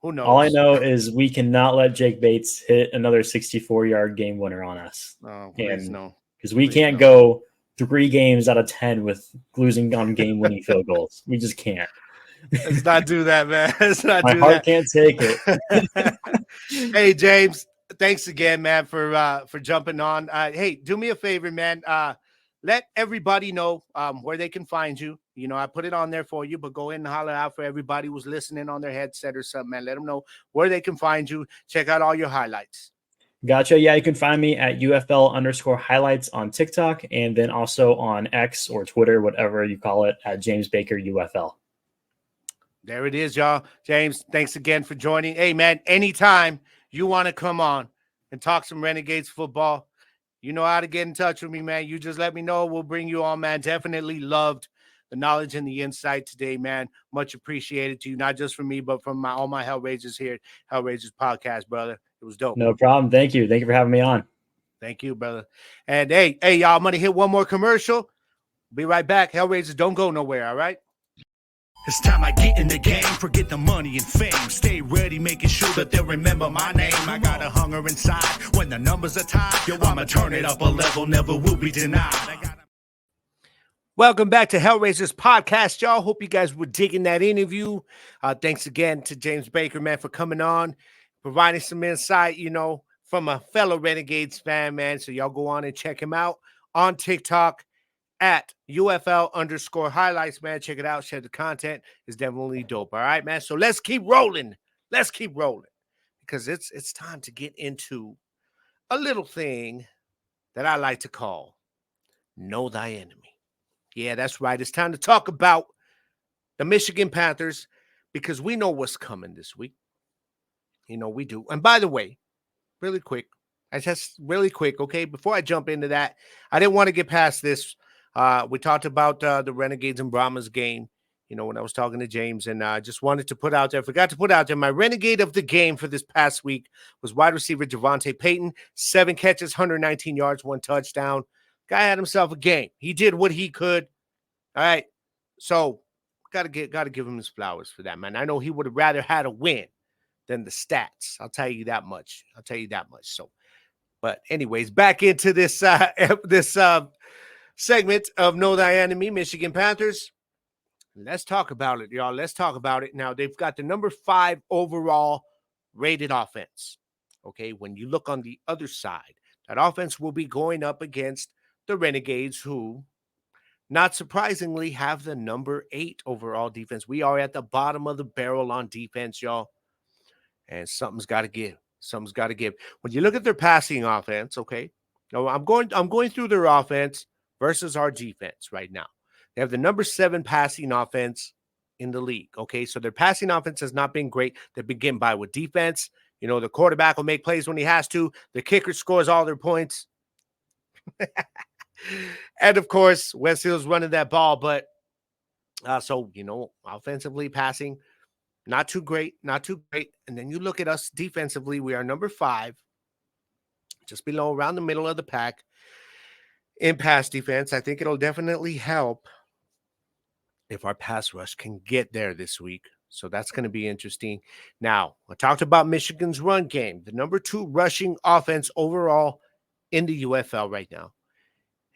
Who knows? All I know is we cannot let Jake Bates hit another 64-yard game winner on us. Oh, please no. Because we can't go 3 games out of 10 with losing on game-winning field goals. We just can't. Let's not do that, man. My heart can't take it. Hey, James. Thanks again, man, for jumping on. Hey, do me a favor, man. Let everybody know where they can find you. I put it on there for you, but go in and holler out for everybody who's listening on their headset or something, man. Let them know where they can find you. Check out all your highlights. Gotcha. Yeah, you can find me at UFL_highlights on TikTok, and then also on X or Twitter, whatever you call it, at James Baker UFL. There it is, y'all. James, thanks again for joining. Hey, man, anytime you want to come on and talk some Renegades football, you know how to get in touch with me, man. You just let me know. We'll bring you on, man. Definitely loved the knowledge and the insight today, man. Much appreciated to you, not just from me, but from all my Hellraisers here at Hellraisers podcast, brother. It was dope. No problem. Thank you. Thank you for having me on. Thank you, brother. And hey, y'all, I'm going to hit one more commercial. Be right back. Hellraisers, don't go nowhere, all right? It's time I get in the game, forget the money and fame. Stay ready, making sure that they'll remember my name. I got a hunger inside when the numbers are tied. Yo, I'ma turn it up a level, never will be denied. Welcome back to Hellraisers podcast, y'all. Hope you guys were digging that interview. Thanks again to James Baker, man, for coming on, providing some insight, from a fellow Renegades fan, man. So y'all go on and check him out on TikTok at UFL_highlights, man. Check it out. Share the content. It's definitely dope. All right, man. So let's keep rolling. Let's keep rolling because it's time to get into a little thing that I like to call Know Thy Enemy. Yeah, that's right. It's time to talk about the Michigan Panthers because we know what's coming this week. You know, we do. And by the way, really quick, okay, before I jump into that, I didn't want to get past this. We talked about the Renegades and Brahmas game, you know, when I was talking to James, and I just wanted to put out there, forgot to put out there, my Renegade of the game for this past week was wide receiver Javonte Payton, 7 catches, 119 yards, 1 touchdown. Guy had himself a game. He did what he could. All right. So gotta give him his flowers for that, man. I know he would have rather had a win than the stats. I'll tell you that much. So, but anyways, back into this segment of Know Thy Enemy, Michigan Panthers. Let's talk about it, y'all. Let's talk about it. Now, they've got the number 5 overall rated offense. Okay, when you look on the other side, that offense will be going up against the Renegades, who, not surprisingly, have the number 8 overall defense. We are at the bottom of the barrel on defense, y'all. And something's got to give. Something's got to give. When you look at their passing offense, okay, now I'm going through their offense versus our defense right now. They have the number 7 passing offense in the league. Okay, so their passing offense has not been great. They begin by with defense. You know, the quarterback will make plays when he has to. The kicker scores all their points. And of course, West Hill's running that ball, but so, you know, offensively passing, not too great. And then you look at us defensively, we are number 5, just below, around the middle of the pack in pass defense. I think it'll definitely help if our pass rush can get there this week. So that's going to be interesting. Now, I talked about Michigan's run game, the number 2 rushing offense overall in the UFL right now.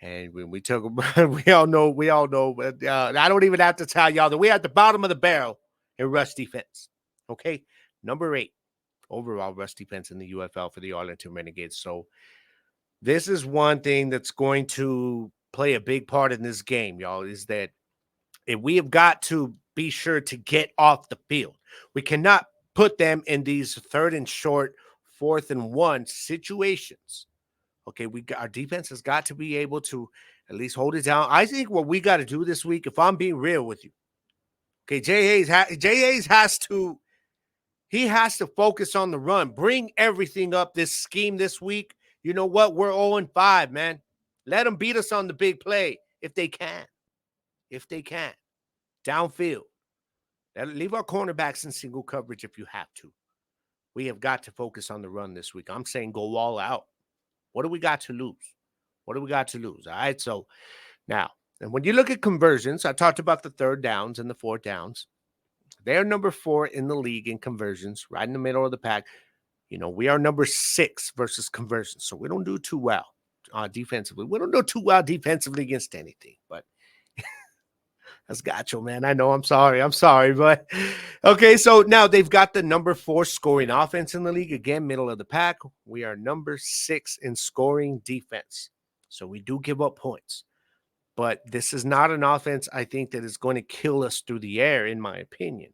And when we talk about, we all know, but I don't even have to tell y'all that we're at the bottom of the barrel in rush defense. Okay, number 8 overall rush defense in the UFL for the Arlington Renegades. So this is one thing that's going to play a big part in this game, y'all, is that if we have got to be sure to get off the field. We cannot put them in these 3rd and short, 4th and 1 situations. Okay, our defense has got to be able to at least hold it down. I think what we got to do this week, if I'm being real with you, okay, Jay Hayes has to focus on the run. Bring everything up this scheme this week. You know what? We're 0-5, man. Let them beat us on the big play if they can. Downfield. Leave our cornerbacks in single coverage if you have to. We have got to focus on the run this week. I'm saying go all out. What do we got to lose? All right, so now, and when you look at conversions, I talked about the 3rd downs and the 4th downs. They are number 4 in the league in conversions, right in the middle of the pack. You know, we are number 6 versus conversions, so we don't do too well defensively. We don't do too well defensively against anything, but that's gotcha, man. I know. I'm sorry, but okay. So now they've got the number 4 scoring offense in the league. Again, middle of the pack. We are number 6 in scoring defense. So we do give up points. But this is not an offense, I think, that is going to kill us through the air, in my opinion.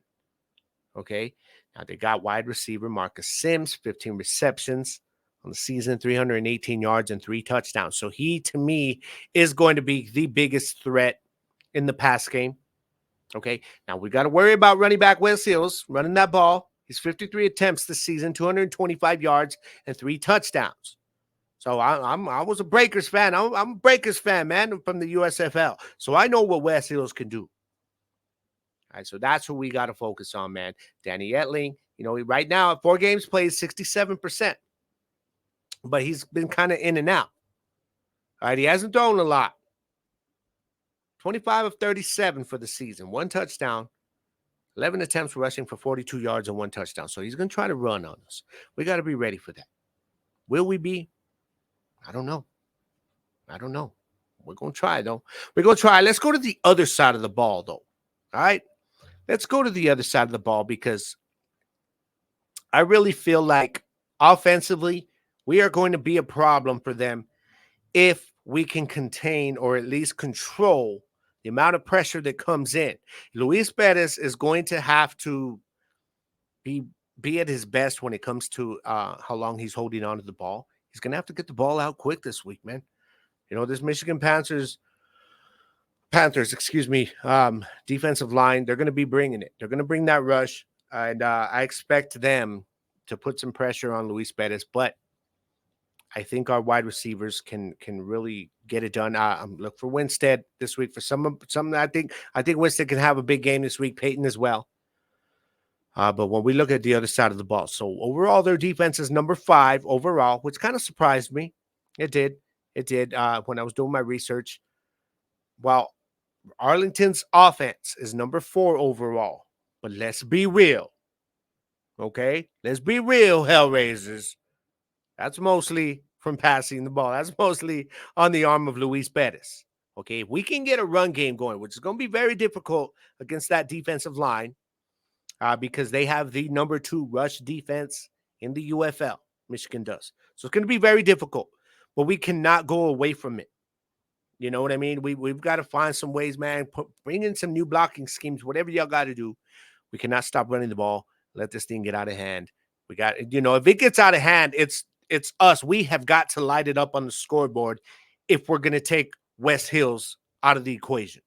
Okay. Now they got wide receiver Marcus Sims, 15 receptions on the season, 318 yards and 3 touchdowns. So he, to me, is going to be the biggest threat in the pass game. Okay. Now we got to worry about running back Wes Hills running that ball. He's 53 attempts this season, 225 yards and 3 touchdowns. So I was a Breakers fan. I'm a Breakers fan, man, from the USFL. So I know what Wes Hills can do. All right, so that's what we got to focus on, man. Danny Etling, you know, right now at 4 games played, 67%. But he's been kind of in and out. All right, he hasn't thrown a lot. 25 of 37 for the season, 1 touchdown, 11 attempts rushing for 42 yards and 1 touchdown. So he's going to try to run on us. We got to be ready for that. Will we be? I don't know. We're going to try, though. Let's go to the other side of the ball, though. All right? Let's go to the other side of the ball because I really feel like offensively, we are going to be a problem for them if we can contain or at least control the amount of pressure that comes in. Luis Perez is going to have to be at his best when it comes to how long he's holding on to the ball. He's going to have to get the ball out quick this week, man. This Michigan Panthers, defensive line, they're going to be bringing it. They're going to bring that rush, and I expect them to put some pressure on Luis Perez, but I think our wide receivers can really get it done. Look for Winstead this week for some. I think Winstead can have a big game this week. Peyton as well. But when we look at the other side of the ball, so overall their defense is number 5 overall, which kind of surprised me. It did. When I was doing my research. While Arlington's offense is number 4 overall, but let's be real. Okay, let's be real, Hellraisers. That's mostly from passing the ball. That's mostly on the arm of Luis Perez. Okay, if we can get a run game going, which is going to be very difficult against that defensive line because they have the number 2 rush defense in the UFL. Michigan does. So it's going to be very difficult, but we cannot go away from it. You know what I mean? We've got to find some ways, man. Bring in some new blocking schemes, whatever y'all got to do. We cannot stop running the ball. Let this thing get out of hand. We got, if it gets out of hand, it's us. We have got to light it up on the scoreboard if we're going to take West Hills out of the equation.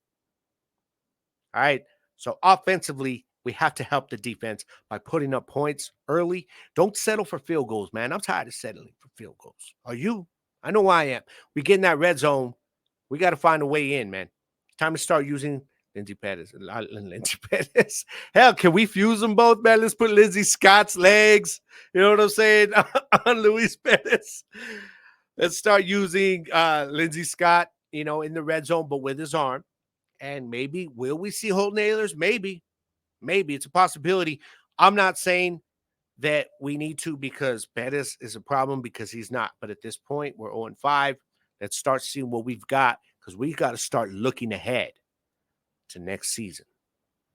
All right. So offensively, we have to help the defense by putting up points early. Don't settle for field goals, man. I'm tired of settling for field goals. Are you? I know I am. We get in that red zone. We got to find a way in, man. It's time to start using Lindsey Pettis. Hell, can we fuse them both, man? Let's put Lindsey Scott's legs, you know what I'm saying, on Luis Pettis. Let's start using Lindsey Scott, in the red zone, but with his arm. And maybe, will we see Holt Nailers? Maybe. It's a possibility. I'm not saying that we need to because Pettis is a problem because he's not. But at this point, we're 0-5. Let's start seeing what we've got because we've got to start looking ahead to next season.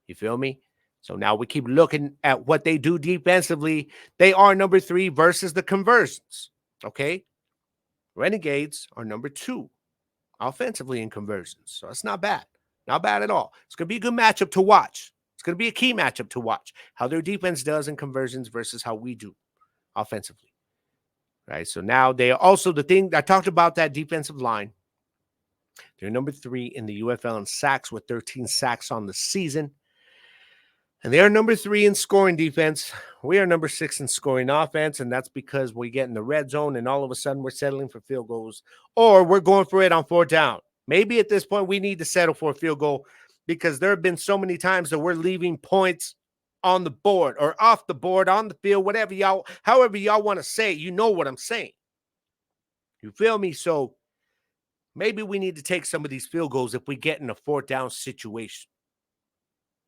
You feel me? So now we keep looking at what they do defensively. They are number 3 versus the conversions. Okay? Renegades are number 2 offensively in conversions. So that's not bad. Not bad at all. It's going to be a good matchup to watch. It's going to be a key matchup to watch. How their defense does in conversions versus how we do offensively. Right? So now they are also the thing I talked about, that defensive line. They're number 3 in the UFL in sacks with 13 sacks on the season. And they are number 3 in scoring defense. We are number 6 in scoring offense, and that's because we get in the red zone and all of a sudden we're settling for field goals or we're going for it on 4th down. Maybe at this point we need to settle for a field goal because there have been so many times that we're leaving points on the board or off the board, on the field, however y'all want to say it. You know what I'm saying. You feel me? So maybe we need to take some of these field goals if we get in a 4th down situation.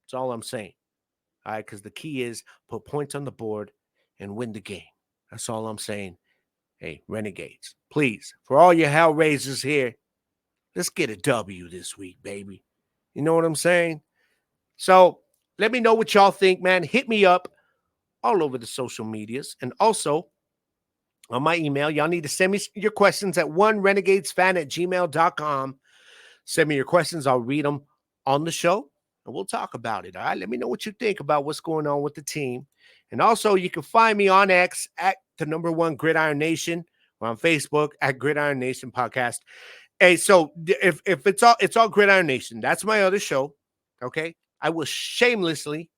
That's all I'm saying. All right, because the key is put points on the board and win the game. That's all I'm saying. Hey, Renegades, please, for all your Hellraisers here, let's get a W this week, baby. You know what I'm saying? So let me know what y'all think, man. Hit me up all over the social medias. And also on my email, y'all need to send me your questions at onerenegadesfan@gmail.com. Send me your questions. I'll read them on the show. And we'll talk about it. All right. Let me know what you think about what's going on with the team. And also, you can find me on X at the #1 Gridiron Nation or on Facebook at Gridiron Nation Podcast. Hey, so if it's all Gridiron Nation, that's my other show. Okay. I will shamelessly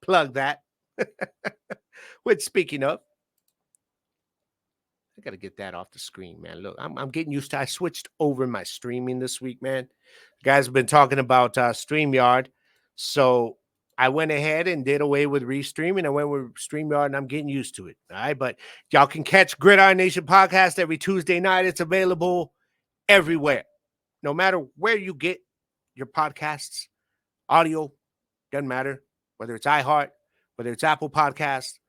plug that. Which, speaking of, I got to get that off the screen, man. Look, I'm getting used to I switched over my streaming this week, man. You guys have been talking about StreamYard. So I went ahead and did away with restreaming. I went with StreamYard, and I'm getting used to it. All right. But y'all can catch Gridiron Nation Podcast every Tuesday night. It's available everywhere. No matter where you get your podcasts, audio, doesn't matter. Whether it's iHeart, whether it's Apple Podcasts,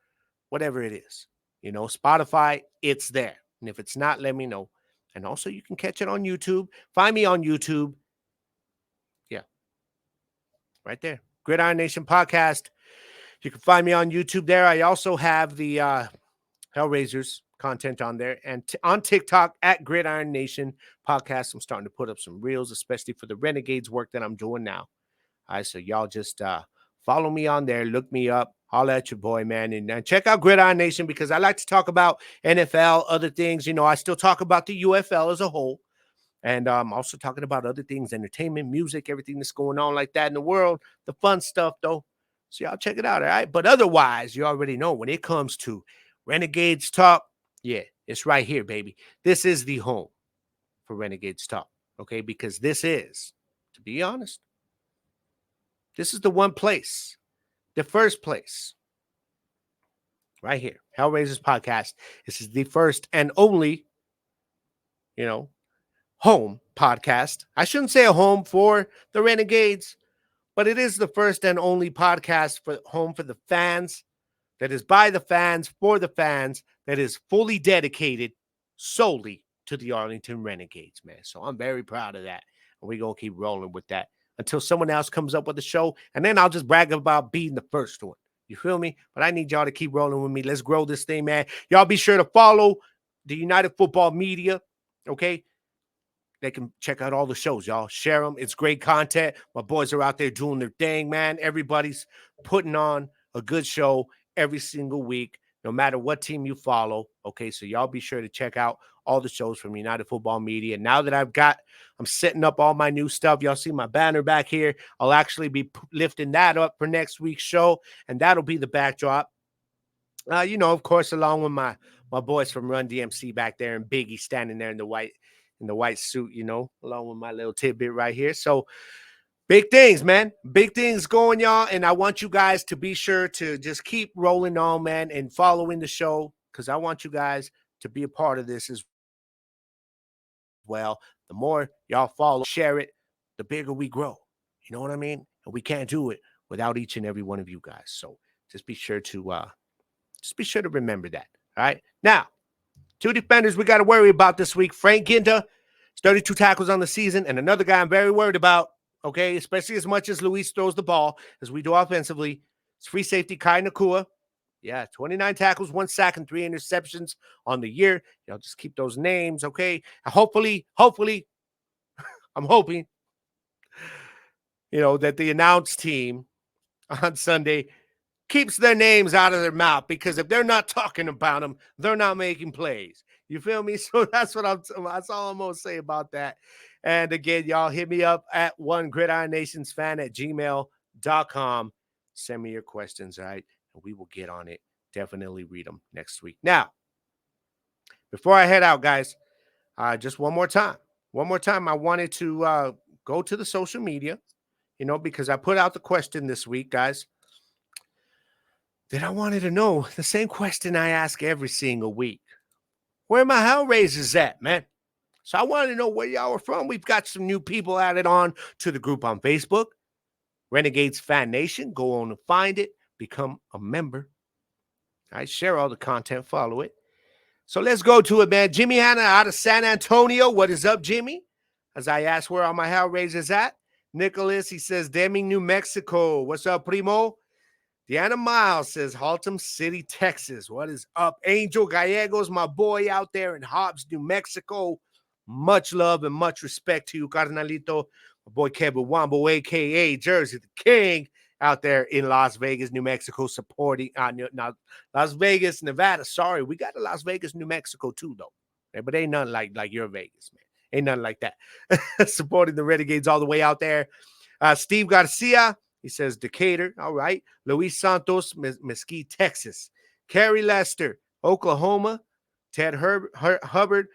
whatever it is. Spotify, it's there. And if it's not, let me know. And also, you can catch it on YouTube. Find me on YouTube. Yeah. Right there. Gridiron Nation Podcast. You can find me on YouTube there. I also have the Hellraisers content on there. And on TikTok at Gridiron Nation Podcast, I'm starting to put up some reels, especially for the Renegades work that I'm doing now. All right, so y'all just follow me on there, look me up, holla at your boy, man, and check out Gridiron Nation because I like to talk about NFL, other things. You know, I still talk about the UFL as a whole, and I'm also talking about other things, entertainment, music, everything that's going on like that in the world, the fun stuff, though. So y'all check it out, all right? But otherwise, you already know when it comes to Renegades Talk, yeah, it's right here, baby. This is the home for Renegades Talk, okay? Because this is, to be honest, this is the one place, the first place, right here, Hellraisers Podcast. This is the first and only, home podcast. I shouldn't say a home for the Renegades, but it is the first and only podcast for home for the fans, that is by the fans, for the fans, that is fully dedicated solely to the Arlington Renegades, man. So I'm very proud of that. And we're going to keep rolling with that until someone else comes up with a show. And then I'll just brag about being the first one. You feel me? But I need y'all to keep rolling with me. Let's grow this thing, man. Y'all be sure to follow the United Football Media, okay? They can check out all the shows, y'all. Share them. It's great content. My boys are out there doing their thing, man. Everybody's putting on a good show every single week, no matter what team you follow. Okay, so y'all be sure to check out all the shows from United Football Media. Now that I'm setting up all my new stuff. Y'all see my banner back here. I'll actually be lifting that up for next week's show, and that'll be the backdrop. Of course, along with my boys from Run DMC back there and Biggie standing there in the white suit, along with my little tidbit right here. So big things, man. Big things going, y'all. And I want you guys to be sure to just keep rolling on, man, and following the show because I want you guys to be a part of this as well. The more y'all follow, share it, the bigger we grow. You know what I mean? And we can't do it without each and every one of you guys. So just be sure to remember that. All right. Now, two defenders we got to worry about this week. Frank Ginta, 32 tackles on the season, and another guy I'm very worried about, okay, especially as much as Luis throws the ball, as we do offensively, it's free safety Kai Nakua. Yeah, 29 tackles, 1 sack, and 3 interceptions on the year. Just keep those names, okay? And hopefully, I'm hoping, that the announced team on Sunday keeps their names out of their mouth because if they're not talking about them, they're not making plays. You feel me? So that's all I'm going to say about that. And again, y'all hit me up at onegridironnationsfan@gmail.com. Send me your questions, all right? And we will get on it. Definitely read them next week. Now, before I head out, guys, just one more time, I wanted to go to the social media, because I put out the question this week, guys. Then I wanted to know the same question I ask every single week. Where my Hellraisers at, man? So I wanted to know where y'all are from. We've got some new people added on to the group on Facebook. Renegades Fan Nation. Go on and find it. Become a member. All right, share all the content. Follow it. So let's go to it, man. Jimmy Hanna out of San Antonio. What is up, Jimmy? As I ask where are my Hellraisers at? Nicholas, he says, Deming, New Mexico. What's up, primo? Deanna Miles says, Haltom City, Texas. What is up? Angel Gallegos, my boy out there in Hobbs, New Mexico. Much love and much respect to you, carnalito. My boy Kevin Wambo, a.k.a. Jersey the King, out there in Las Vegas, New Mexico, supporting not Las Vegas, Nevada. Sorry, we got a Las Vegas, New Mexico, too, though. Yeah, but ain't nothing like your Vegas, man. Ain't nothing like that. Supporting the Renegades all the way out there. Steve Garcia. He says Decatur. All right. Luis Santos, Mesquite, Texas. Kerry Lester, Oklahoma. Ted Hubbard.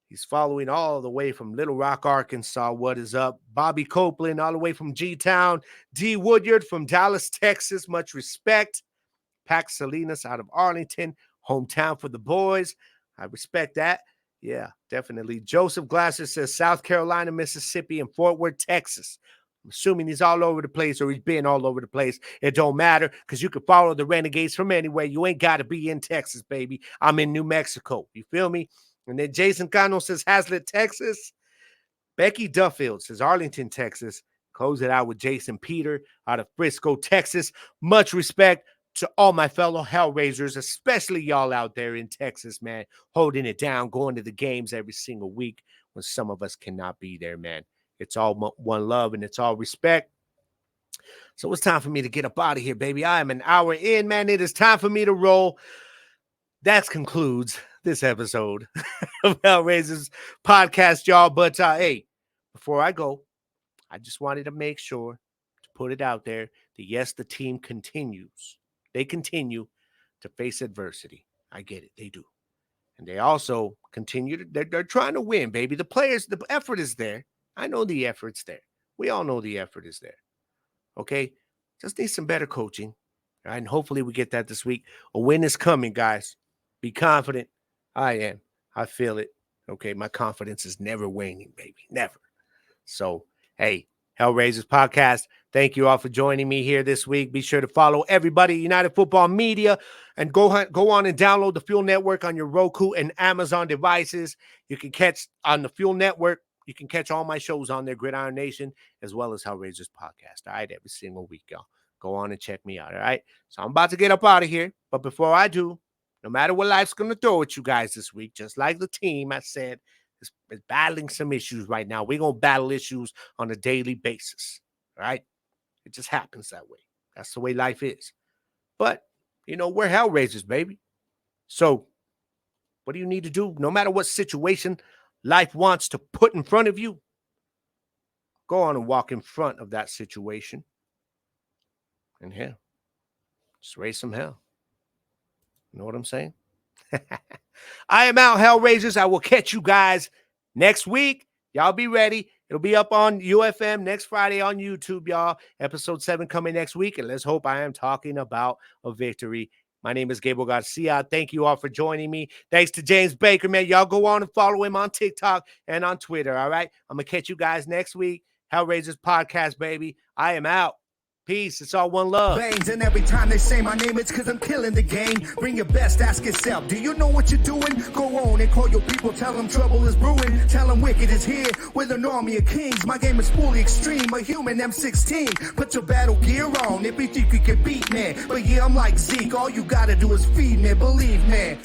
He's following all the way from Little Rock, Arkansas. What is up? Bobby Copeland, all the way from G-Town. D. Woodyard from Dallas, Texas. Much respect. Pax Salinas out of Arlington. Hometown for the boys. I respect that. Yeah, definitely. Joseph Glasser says South Carolina, Mississippi, and Fort Worth, Texas. I'm assuming he's all over the place or he's been all over the place. It don't matter because you can follow the Renegades from anywhere. You ain't got to be in Texas, baby. I'm in New Mexico. You feel me? And then Jason Cano says Hazlet, Texas. Becky Duffield says Arlington, Texas. Close it out with Jason Peter out of Frisco, Texas. Much respect. to all my fellow Hellraisers, especially y'all out there in Texas, man, holding it down, going to the games every single week when some of us cannot be there, man. It's all one love and it's all respect. So it's time for me to get up out of here, baby. I am an hour in, man. It is time for me to roll. That concludes this episode of Hellraisers podcast, y'all. But hey, before I go, I just wanted to make sure to put it out there that yes, the team continues. They continue to face adversity. I get it. They do. And they also continue to, they're trying to win, baby. The players, the effort is there. I know the effort's there. We all know the effort is there. Okay? Just need some better coaching. All right? And hopefully we get that this week. A win is coming, guys. Be confident. I am. I feel it. Okay? My confidence is never waning, baby. Never. So, hey, Hellraisers podcast. Thank you all for joining me here this week. Be sure to follow everybody at United Football Media and go on and download the Fuel Network on your Roku and Amazon devices. You can catch on the Fuel Network. You can catch all my shows on there, Gridiron Nation, as well as Hellraisers podcast. All right, every single week, y'all. Go on and check me out. All right. So I'm about to get up out of here. But before I do, no matter what life's going to throw at you guys this week, just like the team, I said, is battling some issues right now. We're going to battle issues on a daily basis. All right. It just happens that way. That's the way life is. But, you know, we're Hellraisers, baby. So what do you need to do? No matter what situation life wants to put in front of you, go on and walk in front of that situation. And hell, just raise some hell. You know what I'm saying? I am out, Hellraisers. I will catch you guys next week. Y'all be ready. It'll be up on UFM next Friday on YouTube, y'all. Episode 7 coming next week. And let's hope I am talking about a victory. My name is Gabriel Garcia. Thank you all for joining me. Thanks to James Baker, man. Y'all go on and follow him on TikTok and on Twitter, all right? I'm going to catch you guys next week. Hellraisers podcast, baby. I am out. Peace. It's all one love. Bangs, and every time they say my name, it's because I'm killing the game. Bring your best, ask yourself, do you know what you're doing? Go on and call your people, tell them trouble is brewing. Tell them wicked is here with an army of kings. My game is fully extreme, a human M16. Put your battle gear on if you think you can beat me. But yeah, I'm like Zeke, all you gotta do is feed me, believe me.